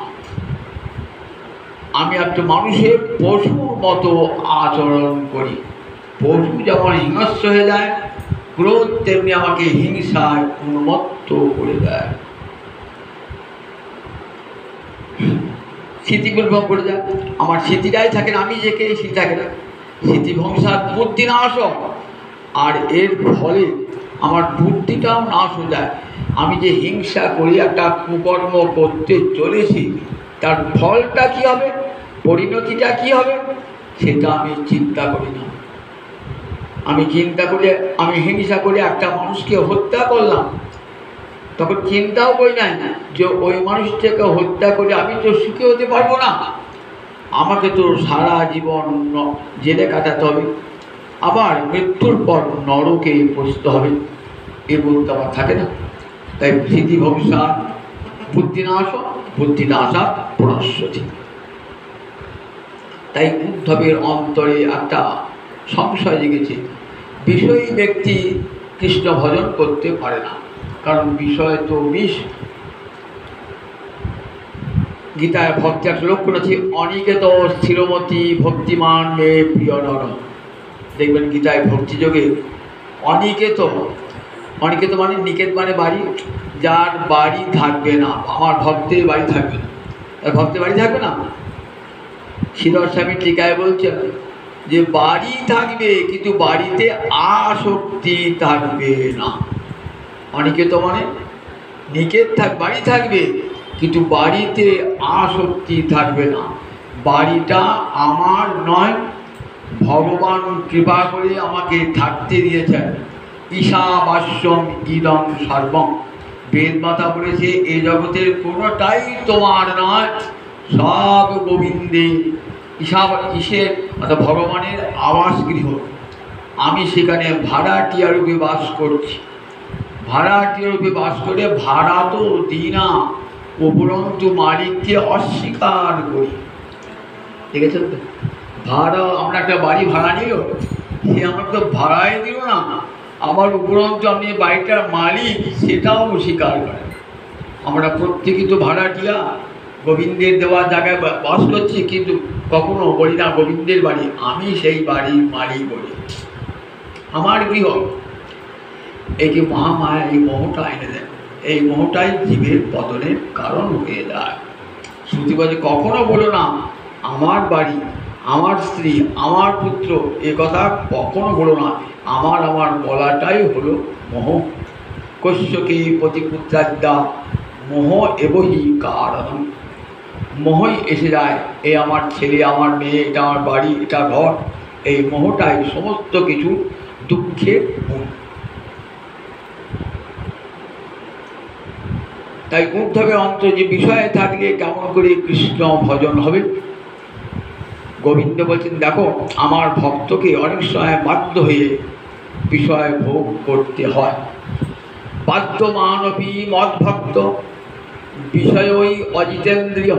Speaker 1: আমি একটা মানুষের পশুর মতো আচরণ করি। পশু যেমন হিংস্র হয়ে যায়, ক্রোধ তেমনি আমাকে হিংসায় উন্মত্ত করে দেয়, স্মৃতিবিভ্রম করে যায়। আমার স্মৃতিটাই থাকে না, আমি যে কে স্মৃতি থাকে না। স্মৃতিভ্রংসাৎ বুদ্ধিনাশ, আর এর ফলে আমার বুদ্ধিটাও নাশ হয়ে যায়। আমি যে হিংসা করি, একটা কুকর্ম করতে চলেছি, তার ফলটা কী হবে, পরিণতিটা কী হবে, সেটা আমি চিন্তা করি না। আমি চিন্তা করি, আমি হিংসা করে একটা মানুষকে হত্যা করলাম, তখন চিন্তাও করি না যে ওই মানুষটাকে হত্যা করে আমি তো সুখী হতে পারবো না, আমাকে তো সারা জীবন জেলে কাটাতে হবে, আবার মৃত্যুর পর নরকে পৌঁছতে হবে, এ বলতে আমার থাকে না। তাই স্মৃতি ভবিষ্যৎ বুদ্ধিনাশ, বুদ্ধিনাশাৎ প্রণশ্যতি। তাই উদ্ধবের অন্তরে একটা সংশয় জেগেছে, বিষয়ী ব্যক্তি কৃষ্ণ ভজন করতে পারে না, কারণ বিষয় তো বিষ। গীতায় ভক্তি একটা লোক করেছি, অনিকেত স্থিরমতি ভক্তিমান মে প্রিয় নর। দেখবেন গীতায় ভক্তিযোগে অনিকেত, অনিকেত মানে নিকেত মানে বাড়ি, যার বাড়ি থাকবে না, আমার ভক্তের বাড়ি থাকবে না, তার ভক্তের বাড়ি থাকবে না। শ্রীধর স্বামী টিকায় বলছেন, যে বাড়ি থাকবে কিন্তু বাড়িতে আসক্তি থাকবে না। অনেকে তো মানে বাড়ি থাকবে কিন্তু বাড়িতে আসক্তি থাকবে না। বাড়িটা আমার নয়, ভগবান কৃপা করে আমাকে থাকতে দিয়েছেন। ঈশাবাস্যম ইদং সর্বম, বেদমাতা বলেছে এ জগতের কোনোটাই তোমার নয়, সব গোবিন্দে। ঈশের অর্থাৎ ভগবানের আবাস গৃহ। আমি সেখানে ভাড়াটিয়া রূপে বাস করছি। ভাড়াটিয়া রূপে বাস করে ভাড়া তো দিই না, উপরন্তু মালিককে অস্বীকার করি। ঠিক আছে তো? ভাড়া, আমরা একটা বাড়ি ভাড়া নিল, সে আমার তো ভাড়াই দিল না, আমার উপরন্তু আপনি বাড়িটার মালিক সেটাও স্বীকার করে। আমরা প্রত্যেকেই তো ভাড়াটিয়া, গোবিন্দের দেওয়ার জায়গায় বাস করছি, কিন্তু কখনো বলি না গোবিন্দের বাড়ি, আমি সেই বাড়ির মালিক বলি, আমার গৃহ। এই যে মহামায়া এই মোহটা এনে দেন, এই মোহটাই জীবের পতনের কারণ হয়ে যায়। শ্রুতি বলে কখনো বলো না আমার বাড়ি, আমার স্ত্রী, আমার পুত্র, এ কথা কখনো বলো না। আমার বলাটাই হলো মোহ। কশ্যকে প্রতিপুত্রাদ্যা মোহ এবহি কারণ। মোহই এসে যায়, এ আমার ছেলে, আমার মেয়ে, এটা আমার বাড়ি, এটা ঘর। এই মোহটাই সমস্ত কিছু দুঃখের মূল। তাই ঊর্ধ্বে অন্তর যে বিষয়ে থাকলে কেমন করে কৃষ্ণ ভজন হবে? গোবিন্দ বলছেন দেখো, আমার ভক্তকে অনেক সময় বাধ্য হয়ে বিষয় ভোগ করতে হয়। বাধ্য মানবী মদ্ভক্ত বিষয়ই অজিতেন্দ্রিয়,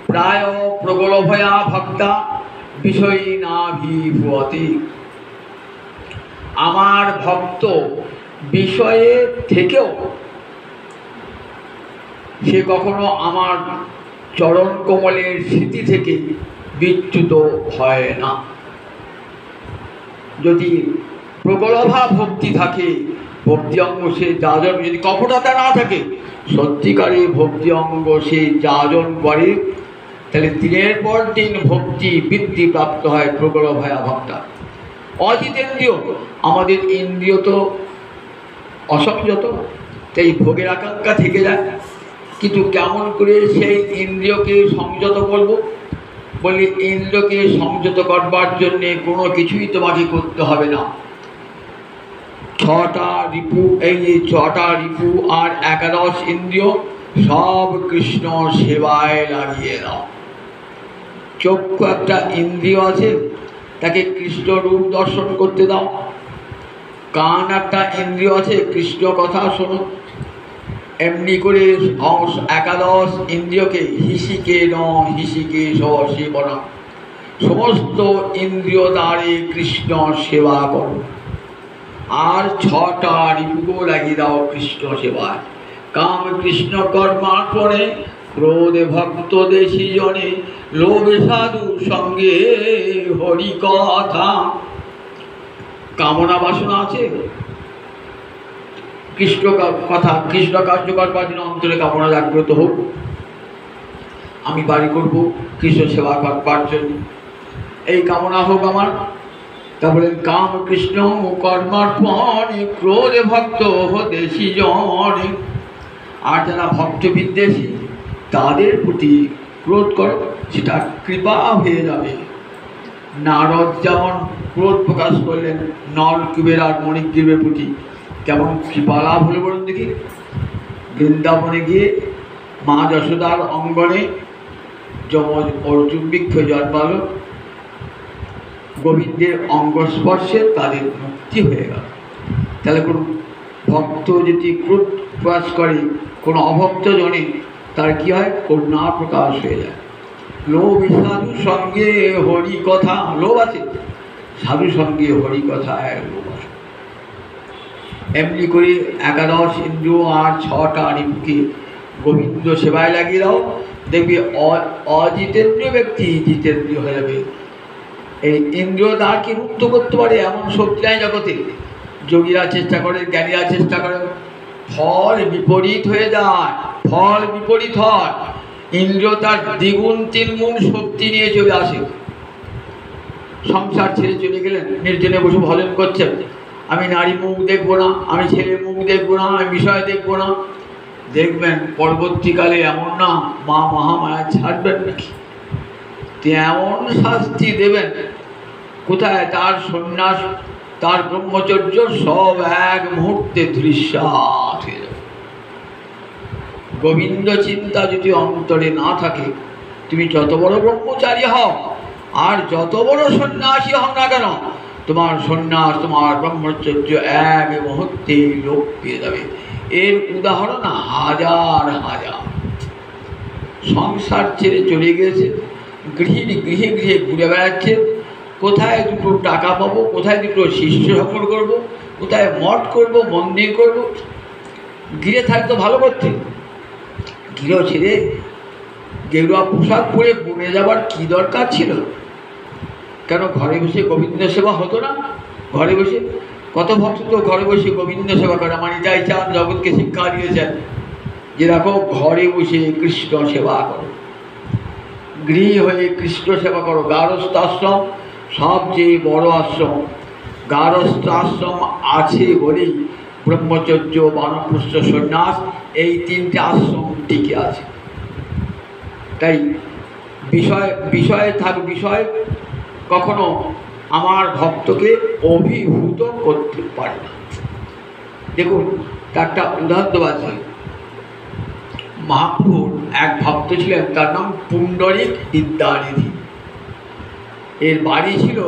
Speaker 1: প্রায় প্রগলভয়া ভক্তা বিষয়ী নাভিভূতি। আমার ভক্ত বিষয়ে থেকেও সে কখনো আমার চরণ কমলের স্মৃতি থেকে বিচ্যুত হয় না। যদি প্রগলভা ভক্তি থাকে, ভক্তি অঙ্গ সে যাজন, যদি কপটতা না থাকে, সত্যিকারে ভক্তি অঙ্গ সে যাজন করে, তাহলে দিনের পর দিন ভক্তি বৃদ্ধি প্রাপ্ত হয় প্রগলভয়া ভক্তা। অজিতেন্দ্রিয়, আমাদের ইন্দ্রিয় তো অসংযত, তাই ভোগের আকাঙ্ক্ষা থেকে যায়। কিন্তু কেমন করে সেই ইন্দ্রিয়কে সংযত করব? বলি ইন্দ্রিয়কে সংযত করবার জন্যে কোনো কিছুই তোমাকে করতে হবে না। 6টা রিপু, এই যে 6টা রিপু আর 11 ইন্দ্রিয় সব কৃষ্ণ সেবায় লাগিয়ে দাও। চক্ষু একটা ইন্দ্রিয় আছে, তাকে কৃষ্ণ রূপ দর্শন করতে দাও। কান একটা ইন্দ্রিয় আছে, কৃষ্ণ কথা শোনো। এমনি করে 11 ইন্দ্রিয়কে হিসিকে ন হিসিকে সেবন, সমস্ত ইন্দ্রিয় দ্বারে কৃষ্ণ সেবা করো। আর 6টা রিপুকে লাগিয়ে দাও কৃষ্ণ সেবায়। কাম কৃষ্ণ কর্মার্পণে, ক্রোধে ভক্ত দেশি জনে, লোভে সাধু সঙ্গে হরি কথা। কামনা বাসনা আছে, কৃষ্ণ কথা, কৃষ্ণ কার্য করবার জন্য অন্তরে কামনা জাগ্রত হোক। আমি বাড়ি করব কৃষ্ণ সেবা করবার জন্য, এই কামনা হোক আমার। তারপরে কাম কৃষ্ণ কর্মার্পণে, ক্রোধে ভক্ত দেশি জনে। আর যারা ভক্ত বিদ্বেষী তাদের প্রতি ক্রোধ করো, সেটা কৃপা হয়ে যাবে। নারদ যেমন ক্রোধ প্রকাশ করলেন নলকুবের আর মণিগ্রীবের প্রতি, কেমন কৃপা লাভ হলো বলুন দেখি। বৃন্দাবনে গিয়ে মা যশোদার অঙ্গনে যমজ অর্জুন বৃক্ষ জন্মালো, গোবিন্দের অঙ্গস্পর্শে তাদের মুক্তি হয়ে গেল। তাহলে কোনো ভক্ত যদি ক্রোধ প্রকাশ করে কোনো অভক্ত জনে, তার কি হয়? করুণা প্রকাশ হয়ে যায়। লোভ সাধু সঙ্গে হরি কথা, লোভ আছে, সাধু সঙ্গে হরি কথা লোভ আছে। এমনি করে 11 ইন্দ্রিয় আর 6টা রিপুকে গোবিন্দ সেবায় লাগিয়ে দাও, দেখবি অজিতেন্দ্রীয় ব্যক্তি জিতেন্দ্রীয় হয়ে যাবে। এই ইন্দ্রিয় দ্বারকে মুক্ত করতে পারে এমন শক্তি নাই জগতে। যোগীরা চেষ্টা করে, জ্ঞানীরা চেষ্টা করে, ফল বিপরীত হয়ে যায়, ফল বিপরীত হয়। ইন্দ্রিয় তার দ্বিগুণ 3 গুণ শক্তি নিয়ে চলে আসে। সংসার ছেড়ে চলে গেলেন, নির্জনে বসে ভজন করছেন। আমি নারী মুখ দেখবো না, আমি ছেলে মুখ দেখবো না, আমি বিষয় দেখবো না। দেখবেন পরবর্তীকালে এমন না মা মহামায়া ছাড়বেন নাকি, এমন শাস্তি দেবেন, কোথায় তার সন্ন্যাস, তার ব্রহ্মচর্য সব এক মুহূর্তে ধূলিসাৎ হয়ে যাবে। গোবিন্দ চিন্তা যদি অন্তরে না থাকে, তুমি যত বড় ব্রহ্মচারী হও আর যত বড় সন্ন্যাসী হও না কেন, তোমার সন্ন্যাস, তোমার ব্রহ্মচর্য এক মুহূর্তে লোপ পেয়ে যাবে। এর উদাহরণ হাজার হাজার। সংসার ছেড়ে চলে গেছে, গৃহিণী গৃহে গৃহে ঘুরে বেড়াচ্ছে, কোথায় দুটো টাকা পাবো, কোথায় দুটো শিষ্য সফল করবো, কোথায় মঠ করব, মন্দির করব। গৃহে থাকতো ভালো করতে, গৃহ ছেড়ে গেরুয়া পোশাক পরে বনে যাবার কি দরকার ছিল? কেন ঘরে বসে গোবিন্দ সেবা হতো না? ঘরে বসে কত ভক্ত তো ঘরে বসে গোবিন্দ সেবা করে। আমার নিতাই চাঁদ জগৎকে শিক্ষা দিয়েছেন যে দেখো, ঘরে বসে কৃষ্ণ সেবা করো, গৃহী হয়ে কৃষ্ণ সেবা করো। গারস্থ আশ্রম সবচেয়ে বড় আশ্রম। গারস্থ আশ্রম আছে বলেই ব্রহ্মচর্য, বানপ্রস্থ, সন্ন্যাস এই তিনটে আশ্রম টিকে আছে। তাই বিষয়ে বিষয় কখনো আমার ভক্তকে অভিভূত করতে পারে না। দেখুন, তার একটা উদাহরণ দেওয়া আছে। মহাপ্রভুর এক ভক্ত ছিলেন, তার নাম পুণ্ডরিক বিদ্যানিধি। এর বাড়ি ছিল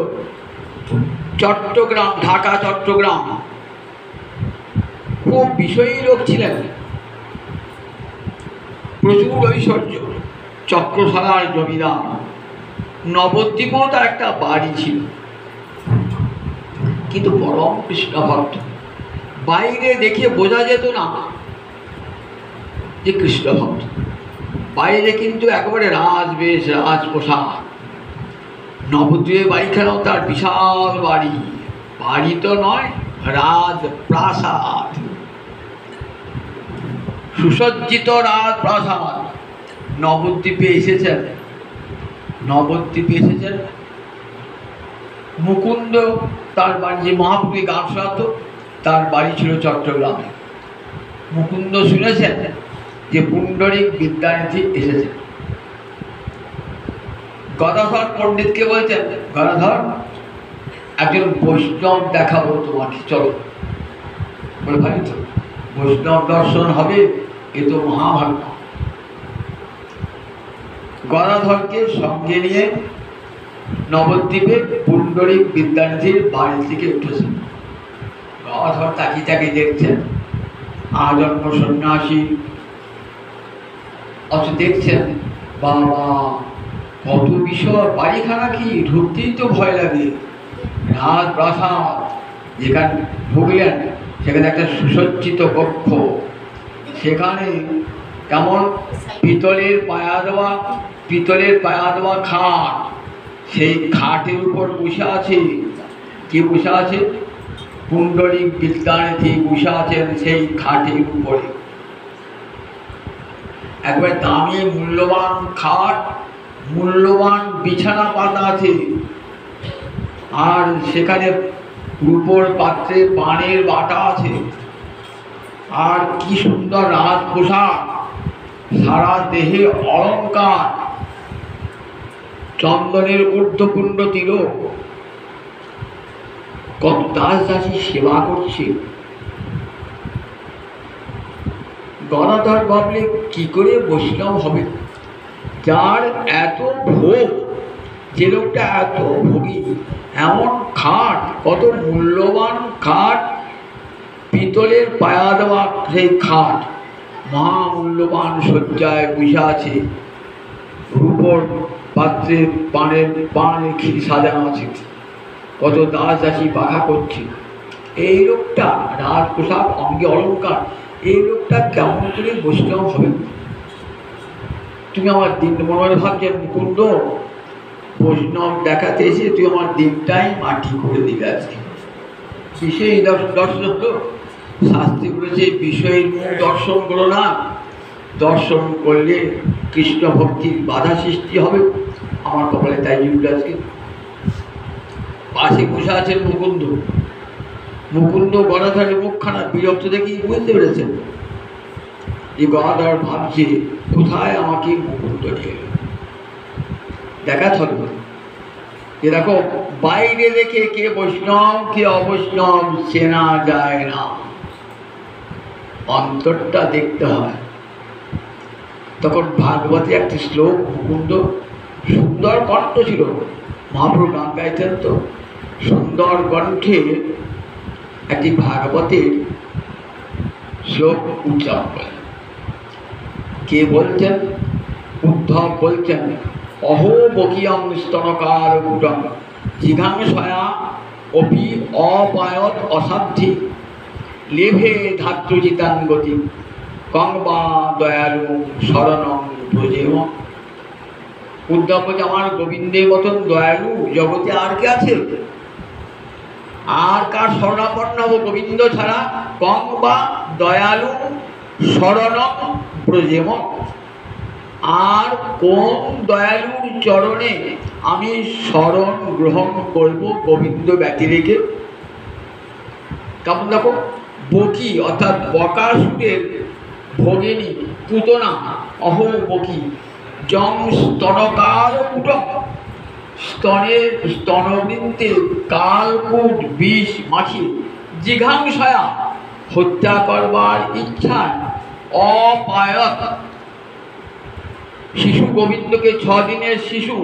Speaker 1: চট্টগ্রাম, ঢাকা চট্টগ্রাম। খুব বিষয়ী লোক ছিলেন, প্রচুর ঐশ্বর্য, চক্রশালার জমিদার। নবদ্বীপেও তার একটা বাড়ি ছিল, কিন্তু পরম কৃষ্ণ ভক্ত। বাইরে দেখে বোঝা যেত না যে কৃষ্ণ ভক্ত, বাইরে কিন্তু একেবারে রাজবেশ, রাজপোশাক। নবদ্বীপের বাড়িখানেও তার বিশাল বাড়ি, বাড়ি তো নয়, রাজপ্রাসাদ, সুসজ্জিত রাজপ্রাসাদ। নবদ্বীপে এসেছেন, মুকুন্দ তার বাড়ি, যে মহাপ্রভু গান শোনাতো তার বাড়ি ছিল চট্টগ্রামে। মুকুন্দ শুনেছেন যে পুণ্ডরিক বিদ্যানিধি এসেছেন। গদাধর পণ্ডিতকে বলছেন, গদাধর, একজন বৈষ্ণব দেখাবো তোমাকে, চলো। বলে, ভাই তো বৈষ্ণব দর্শন হবে, এ তো মহাভাগ্য। গদাধরকে সঙ্গে নিয়ে নবদ্বীপে পুণ্ডরিক বিদ্যানিধির বাড়ি থেকে উঠেছেন। গদাধর তাকিয়ে তাকিয়ে দেখছেন, আজন্ম সন্ন্যাসী, অথচ দেখছেন বাবা কত বিষয়, বাড়িখানা কি, ঢুকতেই তো ভয় লাগে। রাজপ্রাসাদ, যেখানে ঢুকলেন সেখানে একটা সুসজ্জিত কক্ষ, সেখানে কেমন পিতলের পায়া দেওয়া খাট, সেই খাটের উপর বসে আছে, কে বসে আছে? পুণ্ডরিক বিদ্যানিধি বসে আছেন সেই খাটের উপরে। একবার দামি মূল্যবান খাট, মূল্যবান বিছানা পাতা আছে, আর সেখানে রূপোর পাত্রে পানের বাটা আছে, আর কি সুন্দর রাজ পোশাক, সারা দেহে অলঙ্কার, চন্দনের ঊর্ধ্বপুণ্ড তিলক। কত দাস দাসী সেবা করছে। গদাধর ভাবলে কি করে বৈষ্ণব হবে, যার এত ভোগ, যে লোকটা এত ভোগী, এমন খাট, কত মূল্যবান খাট, পিতলের পায়া দেওয়া সেই খাট, মহামূল্যবান শয্যায় বসে আছে, রূপোর পাত্রে পানের ক্ষীর সাজানো আছে, কত দাস দাসী পাখা করছে। এই লোকটা রাজ পোশাক, অঙ্গে অলঙ্কার, এই লোকটা কেমন করে বৈষ্ণব হবে? তুমি আমার দিন মনে ভাবছেন, মুকুন্দ বৈষ্ণব দেখাতে এসে তুই আমার দিনটাই মাটি করে দিলে। আজকে বিষয় দর্শন হলো, শাস্ত্রে বলেছে বিষয়ের মুখ দর্শন করো না, দর্শন করলে কৃষ্ণ ভক্তির বাধা সৃষ্টি হবে। আমার কপালে তাই জুটল আজকে। পাশে বসে আছেন মুকুন্দ। মুকুন্দ গদাধরের মুখখানা বিরক্ত দেখি বুঝতে পেরেছেন যে গদাধর ভাবছে কোথায় আমাকে মুকুন্দ নিয়ে এলো। দেখা থাকবে যে দেখো বাইরে দেখে কে বৈষ্ণব কে অবৈষ্ণব চেনা যায় না, অন্তরটা দেখতে হয়। তখন ভাগবতে একটি শ্লোক, মুকুন্দ সুন্দর কণ্ঠ ছিল, মহাপ্রভু গান গাইতেন তো, সুন্দর কণ্ঠে একটি ভাগবতের শ্লোক উচ্চারণ করেন। কে বলছেন? উদ্ধব বলছেন, অহো বকিয়ং স্তনকার কুটং জিঘাংসয়া অপি অপায়ত অসাধ্যি লেভে ধাত্রজিতান গতি কংবা দয়ালু শরণং ব্রজেম। উদ্ধব বলছে, আমার গোবিন্দের মতন দয়ালু জগতে আর কে আছে? আর কার শরণাপন্ন হবো গোবিন্দ ছাড়া? কংবা দয়ালু শরণং ব্রজেম। আর কোন দয়ালুর চরণে আমি শরণ গ্রহণ করব গোবিন্দ ব্যতি রেখে? কেমন দেখো, বকি অর্থাৎ বকাসুরের ভগিনী পুতনা অহো বকি জং স্তনকার কুটক, স্তনের স্তনবৃত্তে কালকূট বিষ মাখিয়ে জিঘাংসয়া হত্যা করবার ইচ্ছায় অপায়ত শিশু গোবিন্দকে 6 দিনের শিশু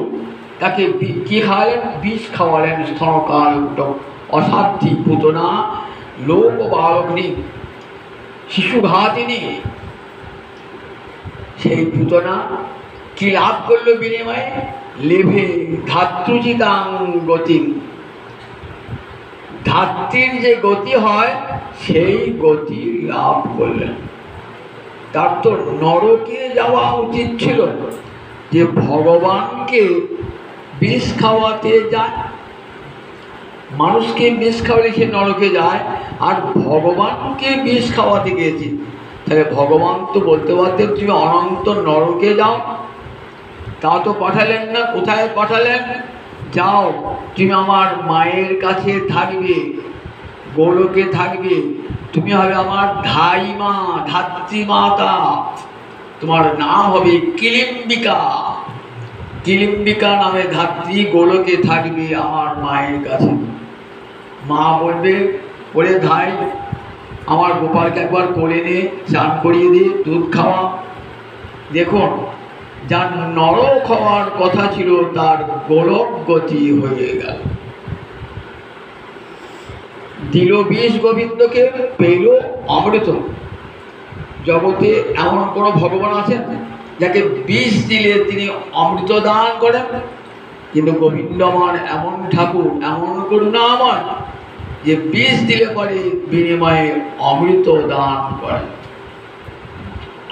Speaker 1: তাকে কি খাওয়ালেন? বিষ খাওয়ালেন। স্তনকাল অসাধ্যী পুতনা লোক বালগ্নি শিশু ঘাতিনী। সেই পুতনা কি লাভ করলো বিনিময়ে? লেভে ধাত্রুজিতাং গতি, ধাত্রীর যে গতি হয় সেই গতি লাভ করলেন। তার তো নরকে যাওয়া উচিত ছিল, যে ভগবানকে বিষ খাওয়াতে যায়। মানুষকে বিষ খাওয়ালে সে নরকে যায়, আর ভগবানকে বিষ খাওয়াতে গিয়েছি। তাহলে ভগবান তো বলতে পারতেন তুমি অনন্ত নরকে যাও, তা তো পাঠালেন না। কোথায় পাঠালেন? যাও তুমি আমার মায়ের কাছে থাকবে, গোলকে থাকবে, তুমি হবে আমার ধাইমা, ধাত্রীমাতা, তোমার নাম হবে কিলিম্বিকা। কিলিম্বিকা নামে ধাত্রী গোলকে থাকবে আমার মায়ের কাছে। মা বলবে, ওরে ধাই আমার গোপালকে একবার কোলে নে, স্নান করিয়ে দিয়ে দুধ খাওয়া। দেখুন, যার নরক হওয়ার কথা ছিল তার গোলক গতি হয়ে গেল। দিল বিষ গোবিন্দকে, পেল অমৃত। জগতে এমন কোনো ভগবান আছেন যাকে বিষ দিলে তিনি অমৃত দান করেন? কিন্তু গোবিন্দ আমার এমন ঠাকুর, এমন করুণা আমার, যে বিষ দিলে পরে বিনিময়ে অমৃত দান করেন।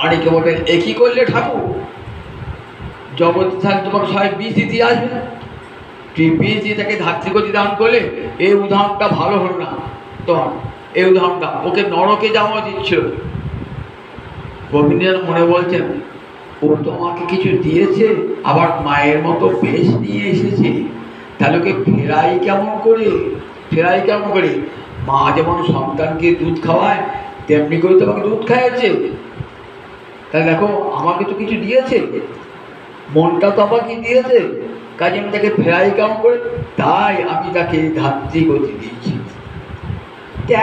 Speaker 1: অনেকে বলেন একই করলে ঠাকুর, জগতে থাকলে তোমাকে সবাই বিষ দিতে আসবে, তুই বিষ দিয়ে তাকে ধাত্রীগতি দান করলে। এই উদাহরণটা ভালো হলো না তোমার, এই উদাহরণটা ওকে নরকে যাওয়া দিচ্ছিল। গোবিন্দের মনে বলছেন, ও তোমাকে কিছু দিয়েছে, আবার মায়ের মতো বেশ নিয়ে এসেছে, তাহলে ওকে ফেরাই কেমন করে? ফেরাই কেমন করে? মা যেমন সন্তানকে দুধ খাওয়ায় তেমনি করে তোমাকে দুধ খাইয়েছে। তাহলে দেখো আমাকে তো কিছু দিয়েছে, মনটা তো আমাকে দিয়েছে, কাজে আমি তাকে ফেরাই কেমন করে? তাই আমি তাকে ধাত্রীগতি দিয়েছি।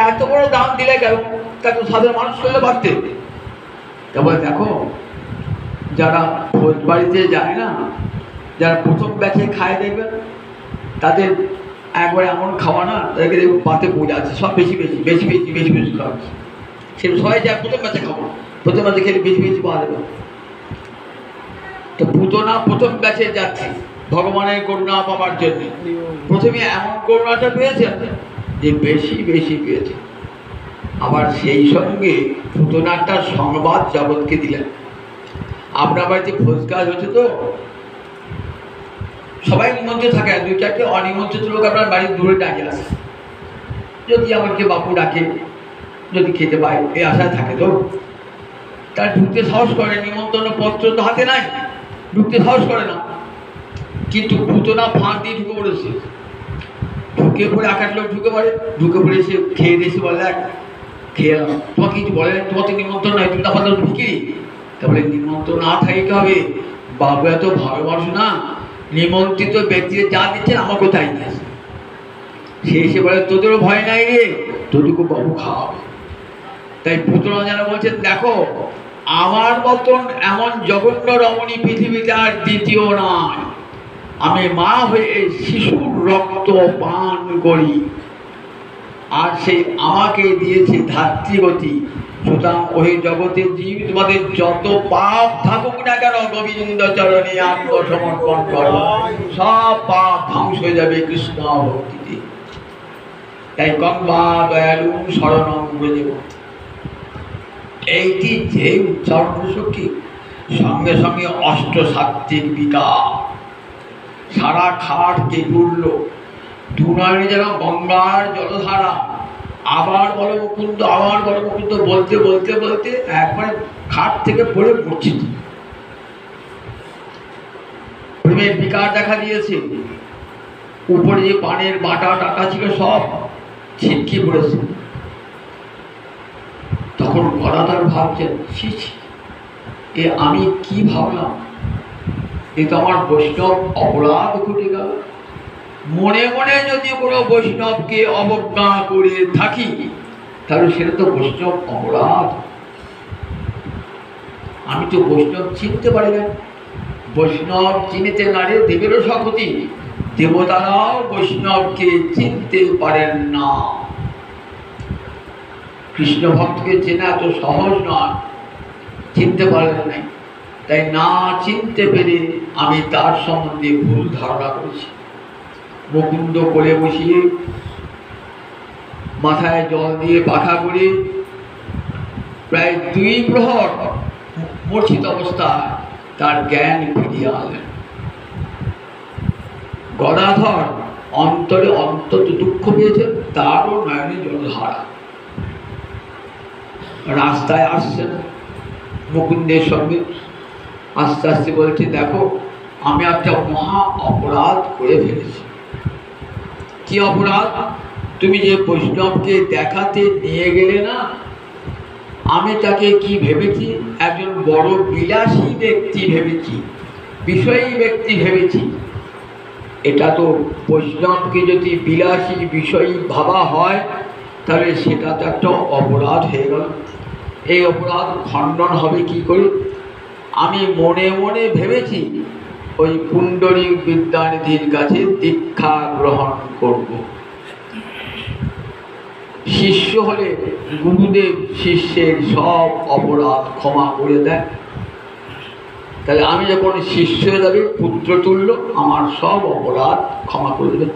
Speaker 1: এত বড় দাম দিলে কেন? তাকে সাধারণ মানুষ করলে পারতে। তারপরে দেখো, যারা ভোজ বাড়িতে যায় না, যারা প্রথম ব্যাচে খায় দেখবেন, তাদের একবারে এমন খাওয়া না, তাদেরকে দেখবেন পাতে বোঝা আছে, সব বেশি বেশি বেশি বেশি বেশি বেশি খাওয়াচ্ছে। সে সবাই যায় প্রথম ব্যাচে খাবো, প্রথম ব্যাচে খেলে বেশি বেশি পাওয়া যাবে। তো পুতনা প্রথম ব্যাচে যাচ্ছে ভগবানের করুণা পাবার জন্য। প্রথমে এমন করুণাটা পেয়েছে যে বেশি বেশি পেয়েছে। আবার সেই সঙ্গে পুতনাটার সংবাদ জগৎকে দিলেন। আপনার বাড়িতে ভোজ কাজ হচ্ছে তো সবাই নিমন্ত্রিত থাকে, 2-4টে অনিমন্ত্রিত লোক আপনার বাড়ির দূরে দাঁড়িয়ে আসে। যদি আমাকে বাপু ডাকে, যদি খেতে পায়, এই আশায় থাকে তো তার ঢুকতে সাহস করে। নিমন্ত্রণ পত্র তো হাতে নাই, ঢুকতে সাহস করে না। কিন্তু পুতনা ফাঁক দিয়ে ঢুকে পড়েছে। ঢুকে পড়ে একাট লোক ঢুকে পড়ে সে খেয়ে দিয়েছে, বলে দেখ খেয়ে এলাম, তোমাকে কিছু বলে তোমার তো নিমন্ত্রণ নয়, তুমি তো আমাদের বিক্রি। তাহলে নিমন্ত্রণ না থাকতে হবে, বাবু এত ভালোবাসো না, নিমন্ত্রিত ব্যক্তিকে যা দিচ্ছেন আমাকে তাই দিয়েছে। সে এসে বলে তোদেরও ভয় নাই রে, তোদেরকে বাবু খাওয়াবে। তাই পুত্র যেন বলছেন দেখো আমার মতন এমন জঘন্য রমণী পৃথিবীতে আর দ্বিতীয় নয়, আমি মা হয়ে শিশুর রক্ত পান করি, আর সেই আমাকে দিয়েছে ধাত্রীগতি। সুতরাং ওই জগতের জীব তোমাদের যত পাপ থাকুক না কেন গোবিন্দ চরণে আত্মসমর্পণ করো, সব পাপ ধ্বংস হয়ে যাবে কৃষ্ণ ভক্তিতে। তাই গঙ্গা দয়ালু শরণং ব্রজেব, এইটি যে উচ্চারণ সখী সঙ্গে সঙ্গে অষ্টসাত্ত্বিক বিকাশ সারা খাট কেঁপে উঠল। দুনয়নে যেন গঙ্গার জলধারা, আবার বলো মুকুন্দ, আবার বলো মুকুন্দ বলতে বলতে বলতে একবারে খাট থেকে পড়ে মূর্ছিত। প্রেমের বিকার দেখা দিয়েছে, উপরে যে পানের বাটা টাটা ছিল সব ছিটকে পড়েছে। তখন গদাধর ভাবছেন এ আমি কি ভাবলাম, এ তো আমার বৈষ্ণব অপরাধ ঘটে গেল। মনে মনে যদি কোনো বৈষ্ণবকে অবজ্ঞা করে থাকি তাহলে সেটা তো বৈষ্ণব অপরাধ। আমি তো বৈষ্ণব চিনতে পারি না, বৈষ্ণব চিনতে নারে দেবেরও শক্তি, দেবতারাও বৈষ্ণবকে চিনতে পারেন না। কৃষ্ণ ভক্তকে চেনা এত সহজ নয়, চিনতে পারেন নাই। তাই না চিনতে পেরে আমি তার সম্বন্ধে ভুল ধারণা করেছি। মুকুন্দ কোলে বসিয়ে মাথায় জল দিয়ে পাখা করে প্রায় 2 প্রহর মূর্ছিত অবস্থায় তার জ্ঞান ফিরিয়ে আনলেন। গদাধর অন্তরে অন্তত দুঃখ পেয়েছেন, তারও নয়নে জলধারা। রাস্তায় আসছেন মুকুন্দের সঙ্গে, আস্তে আস্তে বলছে দেখো আমি একটা মহা অপরাধ করে ফেলেছি। কি অপরাধ? তুমি যে বৈষ্ণবকে দেখাতে নিয়ে গেলে না, আমি তাকে কি ভেবেছি, একজন বড় বিলাসী ব্যক্তি ভেবেছি, বিষয়ী ব্যক্তি ভেবেছি। এটা তো বৈষ্ণবকে যদি বিলাসী বিষয়ী ভাবা হয় তাহলে সেটা তো একটা অপরাধ হয়ে গেল। এই অপরাধ খণ্ডন হবে কি করে? আমি মনে মনে ভেবেছি ওই পুণ্ডরীক বিদ্যানিধির কাছে দীক্ষা গ্রহণ করব। শিষ্য হলে গুরুদেব শিষ্যের সব অপরাধ ক্ষমা করে দেয়। তাহলে আমি যখন শিষ্য যাবে পুত্র তুল্য, আমার সব অপরাধ ক্ষমা করে দেবে।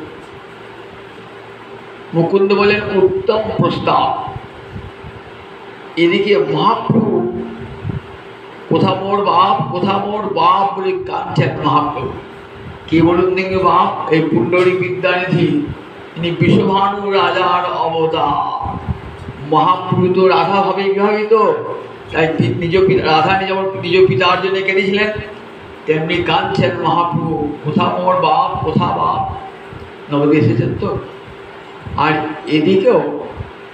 Speaker 1: মুকুন্দ বলেন উত্তম প্রস্তাব। এদিকে মহাপ্রভু কোথা মোর বাপ বলে কাঁদছেন মহাপ্রভু। কে বলুন দেখে বাপ? এই পুণ্ডরীক বিদ্যানিধি, ইনি বিশ্বভানু রাজার অবতার। মহাপ্রভু তো রাধা হবে বিবাহিত, তাই রাধা যেমন নিজ পিতার জন্য কেঁদেছিলেন তেমনি কাঁদছেন মহাপ্রভু, কোথা মোর বাপ, কোথা বাপ। নবদ্বীপ এসেছেন তো। আর এদিকেও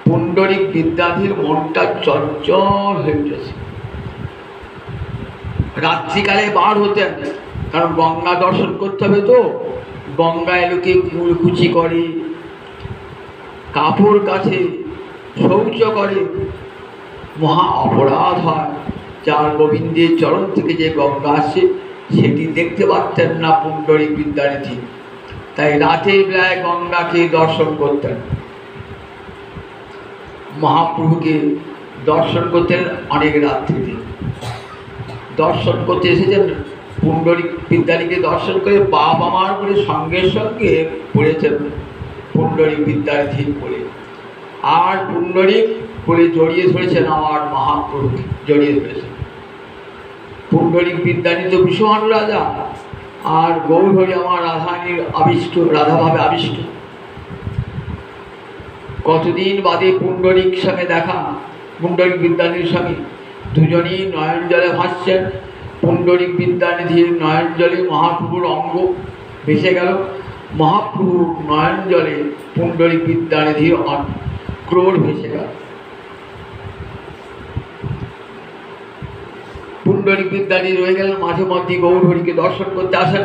Speaker 1: পুণ্ডরীক বিদ্যাধীর মনটা চঞ্চল হয়ে উঠেছে। রাত্রিকালে বার হতেন, কারণ গঙ্গা দর্শন করতে হবে তো। গঙ্গায় লোকে কুলকুচি করে, কাপড় কাছে, শৌচ করে, মহা অপরাধ হয়। যার গোবিন্দের চরণ থেকে যে গঙ্গা আসছে সেটি দেখতে পারতেন না পুণ্ডরীক বিদ্যানিধি, তাই রাতের বেলায় গঙ্গাকে দর্শন করতেন। মহাপ্রভুকে দর্শন করতেন অনেক রাত্রিতে। দর্শন করতে এসেছেন, পুণ্ডরীক বিদ্যানীকে দর্শন করে বাপ আমার বলে সঙ্গে সঙ্গে পড়েছেন পুণ্ডরীক বিদ্যানিধি বলে। আর পুণ্ডরীক বলে জড়িয়ে ধরেছেন আমার মহাপ্রভুকে, জড়িয়ে ধরেছেন। পুণ্ডরীক বিদ্যানী তো বিশ্বভানু রাজা, আর গৌরহরি আমার রাধানীর আবিষ্ট, রাধাভাবে আবিষ্ট। কতদিন বাদে পুণ্ডরীক সঙ্গে দেখা, পুণ্ডরীক বিদ্যানীর সঙ্গে। দুজনই নয়ন জলে ভাসছেন। পুণ্ডরীক বিদ্যানিধির নয়ন জলে মহাপ্রভুর অঙ্গ ভেসে গেল, মহাপ্রভু নয়ন জলে পুণ্ডরিক বিদ্যানিধির ক্রোড় ভেসে গেল। পুণ্ডরিক বিদ্যানিধি রয়ে গেলেন, মাঝে মধ্যে গৌর হরিকে দর্শন করতে আসেন।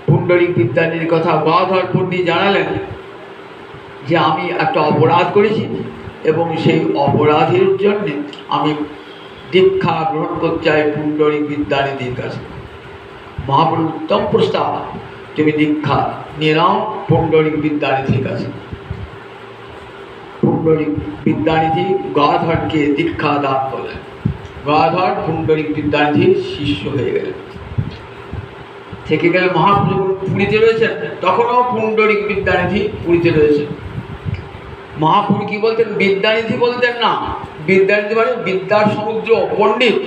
Speaker 1: পুণ্ডরিক বিদ্যানিধির কথা গদাধর পণ্ডিত জানালেন যে আমি একটা অপরাধ করেছি এবং সেই অপরাধের জন্যে আমি দীক্ষা গ্রহণ করতে চাই পুণ্ডরিক বিদ্যানিধির কাছে। মহাপ্রভু উত্তম প্রস্তাব, তুমি দীক্ষা নিয়ে নাও পুণ্ডরিক বিদ্যানিধির কাছে। পুণ্ডরিক বিদ্যানিধি গদাধরকে দীক্ষা দান করলেন। গদাধর পুণ্ডরিক বিদ্যানিধির শিষ্য হয়ে গেলেন। থেকে গেলে মহাপ্রভু পুরীতে রয়েছেন, তখনও পুণ্ডরিক বিদ্যানিধি পুরীতে রয়েছেন। মহাপ্রভু কি বলতেন? বিদ্যানিধি বলতেন না। বিদ্যানিধি মানে বিদ্যার সমুদ্র, পণ্ডিত।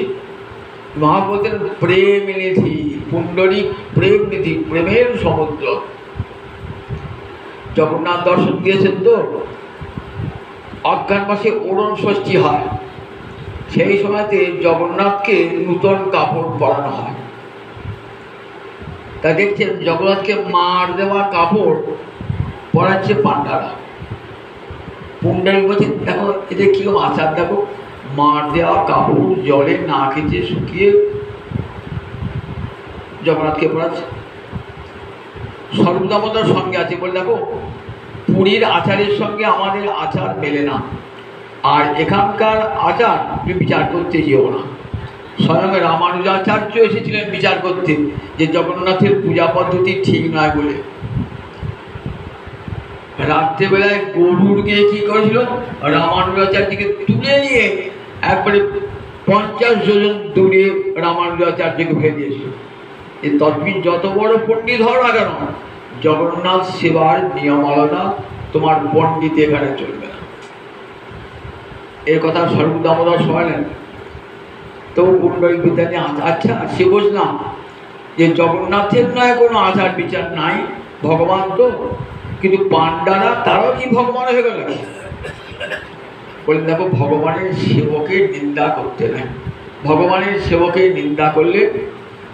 Speaker 1: মহাপ্রভু বলতেন প্রেম নিধি। পুণ্ডরিক প্রেম নিধি, প্রেমের সমুদ্র। জগন্নাথ দর্শন দিয়েছেন তো, অজ্ঞান মাসে অরুণ ষষ্ঠী হয়, সেই সময়তে জগন্নাথকে নূতন কাপড় পরানো হয়। তা দেখছেন জগন্নাথকে মার দেওয়া কাপড় পরাচ্ছে পাণ্ডারা। পুণ্ডরিক বলছেন দেখো এদের কিরকম আচার, দেখো মার দেওয়া কাপড় জলে না খেতে শুকিয়ে জগন্নাথকে পরাচ্ছে। সর্বদামোদর সঙ্গে আছে বলে দেখো পুরীর আচারের সঙ্গে আমাদের আচার মেলে না, আর এখানকার আচার তুমি বিচার করতে যেও না। স্বয়ং রামানুজাচার্য এসেছিলেন বিচার করতে যে জগন্নাথের পূজা পদ্ধতি ঠিক নয় বলে। রাত্রেবেলায় গরুর গিয়ে কি করেছিল, রামানুজাচার্যকে তুলে নিয়ে একবারে 50 যোজন দূরে রামানুজাচার্যকে ফেলে দিয়েছিল। এই তদ্বিন যত বড় পণ্ডিত হও না কেন, জগন্নাথ সেবার নিয়মালনা তোমার পণ্ডিত এখানে চলবে না। এর কথা সর্বদামোদর শোনালেন। তো পুণ্ডরিক বিদ্যানিধি আচ্ছা সে বুঝলাম যে জগন্নাথের নয় কোনো আচার বিচার নাই, ভগবান তো, কিন্তু পাণ্ডারা তারাও কি ভগবান হয়ে গেল? বললেন দেখো ভগবানের সেবকের নিন্দা করতে নাই। ভগবানের সেবকের নিন্দা করলে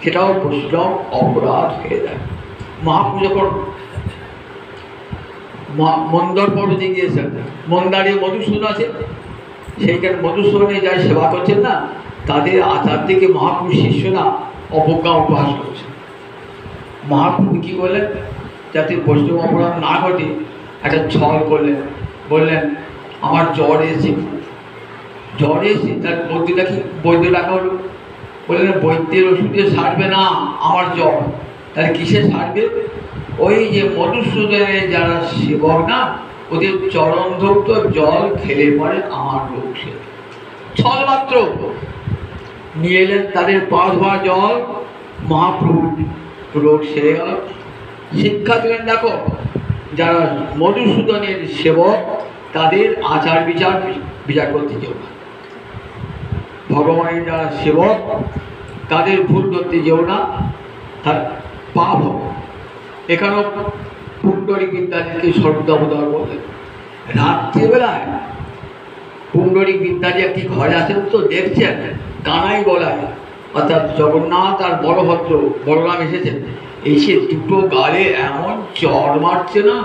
Speaker 1: সেটাও বৈষ্ণব অপরাধ হয়ে যায়। মহাপ্রভু যখন মন্দর পর্বতে গিয়েছেন, মন্দারে মধুসূদন আছে, সেইখানে মধুসূদনে যারা সেবা করছেন না, তাদের আচার থেকে মহাপ্রভু শিষ্যরা অবজ্ঞা উপহাস করছে। মহাপ্রভু কি বললেন, যাতে বৈষ্ণব অপরাধ না ঘটে একটা ছল করলেন। বললেন আমার জ্বর এসেছে, জ্বর এসেছে, তার বৈদ্যটা কি বৈদ্য ডাকা হলো। বললেন বৈদ্যের ওষুধে সারবে না আমার জ্বর, তাহলে কিসে সারবে? ওই যে মধুসূদনের যারা সেবক না, ওদের চরণ ধৌত জল খেলে পরে আমার রোগ সেরে। ছল মাত্র নিয়ে এলেন তাদের পা ধোয়া জল, মহাপ্রভু রোগ সেরে গেল। শিক্ষা দিলেন দেখো যারা মধুসূদনের সেবক তাদের আচার বিচার করতে যেও না। ভগবানের যারা সেবক তাদের ভুল ধরতে যেও না, তার পাপ হবে। এখানেও পুণ্ডরিক বিদ্যানিধিকে সর্বদামোদর বললেন। রাত্রিবেলায় পুণ্ডরিক বিদ্যানিধি একটি ঘরে আছেন, তো দেখছেন কানাই বলায় অর্থাৎ জগন্নাথ আর বলভদ্র বলরাম এসেছেন। এসে দুটো গালে এমন চড় মারছে না,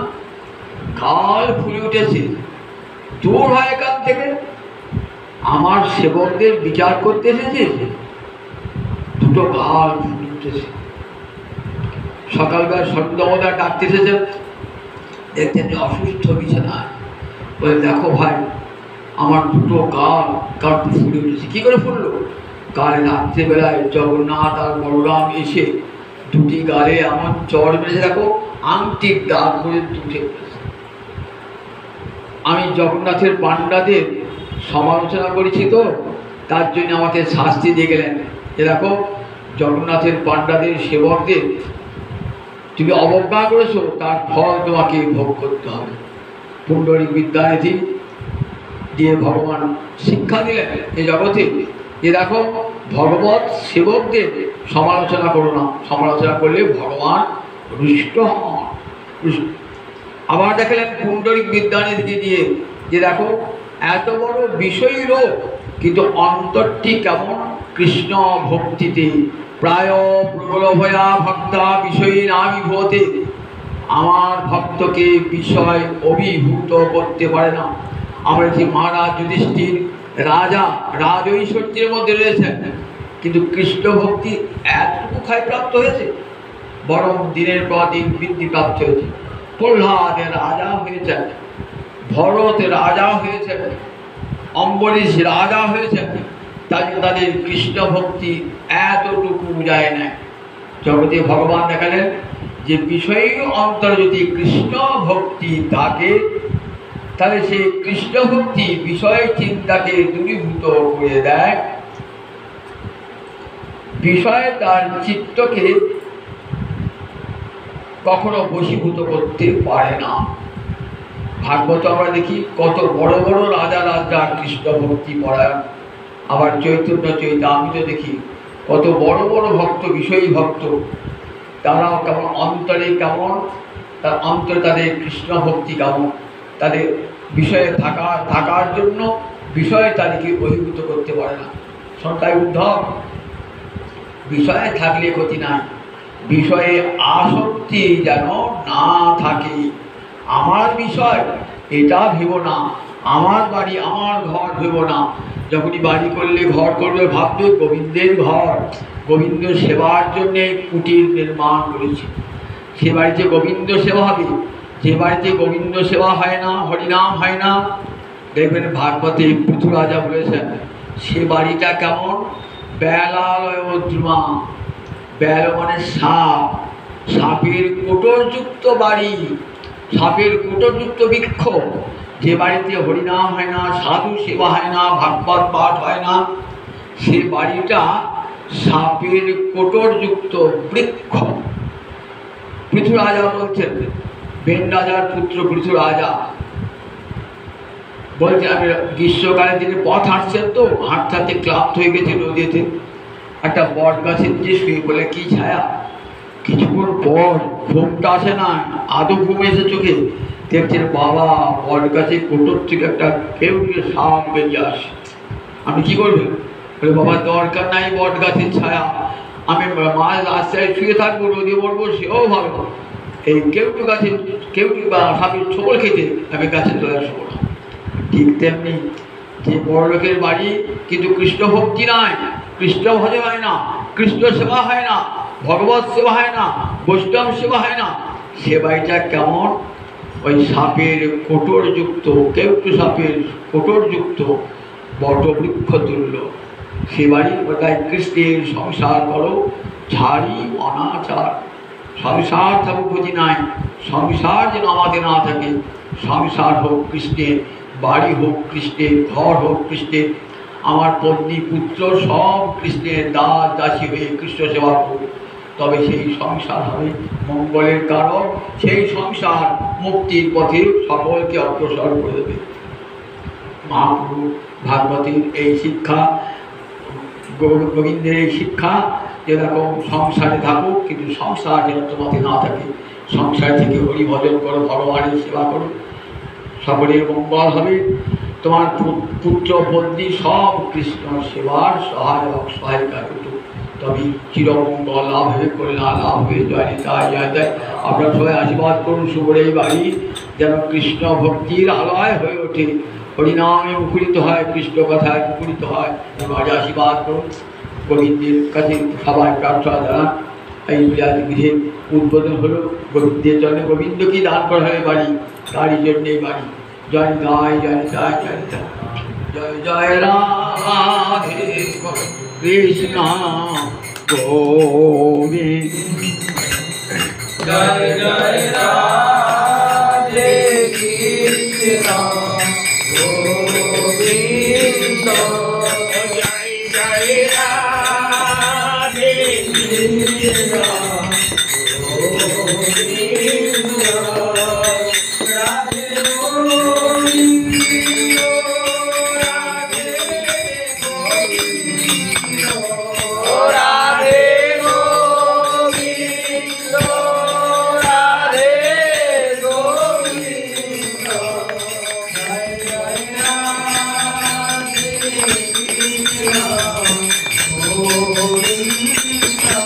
Speaker 1: গাল ফুলে উঠেছে। দূর হয় এখান থেকে, আমার সেবকদের বিচার করতে এসেছে, দুটো গাল ফুলে উঠেছে। সকালবেলা সর্বদামোদর ডাকতে এসেছেন, দেখছেন যে অসুস্থ বিছানায়। বলে দেখো ভাই আমার দুটো গাল কার ফুলে উঠেছে। কী করে ফুললো? কাল রাত্রেবেলায় জগন্নাথ আর বলরাম এসে দুটি গালে এমন চড় মেরেছে, দেখো আংটির দাগ পর্যন্ত উঠে পড়েছে। আমি জগন্নাথের পাণ্ডাদের সমালোচনা করেছি তো, তার জন্য আমাকে শাস্তি দিয়ে গেলেন যে দেখো জগন্নাথের পাণ্ডাদের সেবকদের তুমি অবজ্ঞা করেছো, তার ফল তোমাকে ভোগ করতে হবে। পুণ্ডরিক বিদ্যানিধি দিয়ে ভগবান শিক্ষা দিলেন এই জগতে যে দেখো ভগবত সেবকদের সমালোচনা করো না, সমালোচনা করলে ভগবান রুষ্ট হন। আবার দেখালেন পুণ্ডরিক বিদ্যানিধিকে দিয়ে যে দেখো এত বড় বিষয়ী লোক, কিন্তু অন্তরটি কেমন কৃষ্ণ ভক্তিতে প্রায় প্রবলভয়া ভক্তা বিষয়ী নাবিভূতে, আমার ভক্তকে বিষয় অভিভূত করতে পারে না। আমরা যে মহারাজ যুধিষ্ঠির রাজা রাজ ঐশ্বর্যের মধ্যে রয়েছেন, কিন্তু কৃষ্ণ ভক্তি এতটুকু ক্ষয়প্রাপ্ত হয়েছে, বরং দিনের পর দিন বৃদ্ধিপ্রাপ্ত হয়েছে। প্রহ্লাদের রাজা হয়েছেন, ভরত রাজা হয়েছেন, অম্বরীশ রাজা হয়েছেন, তাদের কৃষ্ণ ভক্তি এতটুকু যায় না। জগতে ভগবান দেখালেন যে বিষয়ী অন্তরে যদি কৃষ্ণ ভক্তি থাকে, তাহলে সেই কৃষ্ণ ভক্তি বিষয় চিন্তাকে দূরীভূত করে দেয়, বিষয় তার চিত্তকে কখনো বশীভূত করতে পারে না। ভাগবত আমরা দেখি কত বড় বড় রাজা রাজা কৃষ্ণ ভক্তি পরায়ণ। আবার চৈতন্য চৈতামৃত দেখি কত বড় বড় ভক্ত, বিষয়ী ভক্ত, তারাও কেমন অন্তরে, কেমন তার অন্তরে তাদের কৃষ্ণ ভক্তি কেমন, তাদের বিষয়ে থাকার জন্য বিষয়ে তাদেরকে অভিভূত করতে পারে না। সন্তায় উদ্ধব, বিষয়ে থাকলে ক্ষতি নাই, বিষয়ে আসক্তি যেন না থাকে। আমার বিষয় এটা ভেব না, আমার বাড়ি আমার ঘর ভেব না। যখনই বাড়ি করলে ঘর করবে ভাববে গোবিন্দের ঘর, গোবিন্দ সেবার জন্যে কুটির নির্মাণ করেছি, সে বাড়িতে গোবিন্দ সেবা হবে। যে বাড়িতে গোবিন্দ সেবা হয় না, হরিনাম হয় না, দেখবেন ভাগবতে পৃথু রাজা বলেছেন সে বাড়িটা কেমন, বেলালয় দ্রুমা, বেল মানে সাপ, সাপের কোটরযুক্ত বাড়ি, সাপের কোটরযুক্ত বৃক্ষ। যে বাড়িতে হরিনাম হয় না, সাধু সেবা হয় না, ভাগবত পাঠ হয় না, সে বাড়িটা সাপের কোটরযুক্ত বৃক্ষ। পৃথু রাজা বলছেন, বেন রাজার পুত্র পৃথু রাজা বলছে, আমি গ্রীষ্মকালের দিনে পথ হাঁটছেন, তো হাঁটতে হাঁটতে ক্লান্ত হয়ে গেছে নদীতে, একটা বট গাছের যে শুয়ে বলে কি ছায়া। কিছুক্ষণ পর ঘুমটা আসে না, আদৌ ঘুম এসে চোখে দেখছেন বাবা বট গাছে কোটর থেকে একটা কেউ সাপ বেরিয়ে আসে। আপনি কি করবেন? বলে বাবা দরকার নাই বট গাছের ছায়া, আমি মাঝ রাস্তায় শুয়ে থাকবো, নদী পড়বো, সেও ভালো। এই কেউটু গাছের কেউটু বা সাপের ছোবল খেতে আমি গাছের তলায় শোবো না। ঠিক তেমনি যে বড় লোকের বাড়ি কিন্তু কৃষ্ণ ভক্তি নাই, কৃষ্ণ ভজন হয় না, কৃষ্ণ সেবা হয় না, ভগবত সেবা হয় না, বৈষ্ণব সেবা হয় না, সে বাড়িটা কেমন, ওই সাপের কোটরযুক্ত, কেউটু সাপের কোটরযুক্ত বটবৃক্ষ তুল্য। সে বাড়ি তাই কৃষ্ণের সংসার করো, ছাড়ি অনাচার। সংসার থাকুক ক্ষতি নাই, সংসার যেন আমাদের না থাকে। সংসার হোক কৃষ্ণের, বাড়ি হোক কৃষ্ণের, ঘর হোক কৃষ্ণের, আমার পত্নী পুত্র সব কৃষ্ণের দাস দাসী হয়ে কৃষ্ণ সেবা করুক, তবে সেই সংসার হবে মঙ্গলের কারণ। সেই সংসার মুক্তির পথে সকলকে অগ্রসর করে দেবে। মহাপ্রভু ভাগবতীর এই শিক্ষা, গোবিন্দের এই শিক্ষা, যেরকম সংসারে থাকুক কিন্তু সংসার যেন তোমাকে না থাকে। সংসার থেকে হরি ভজন করো, ভগবানের সেবা করো, সকলের মঙ্গল হবে। তোমার পুত্র পত্নী সব কৃষ্ণ সেবার সহায়ক সহায়িকা হতো, তবে চিরমঙ্গল লাভ হয়ে, কল্যাণ লাভ হয়ে, জয় নিতাই জয় জয়। আপনারা সবাই আশীর্বাদ করুন শুভর এই বাড়ি যেন কৃষ্ণ ভক্তির আলয় হয়ে ওঠে, হরিনামে মুখরিত হয়, কৃষ্ণ কথায় মুখরিত হয়। এবারে আশীর্বাদ করুন, গোবিন্দের কাছে সবাই প্রার্থনা জানান। এই বিধে উদ্বোধন হলো, গোবিন্দের জন্য গোবিন্দকেই দান করা হয় বাড়ি, তারই জন্য এই বাড়ি। জয় জয় জয় জয় জয় জয় জয় রাধে কৃষ্ণ গোবিন্দ, জয় জয় রাধে কৃষ্ণ গোবিন্দ, জয় জয় রাধে কৃষ্ণ
Speaker 2: Govinda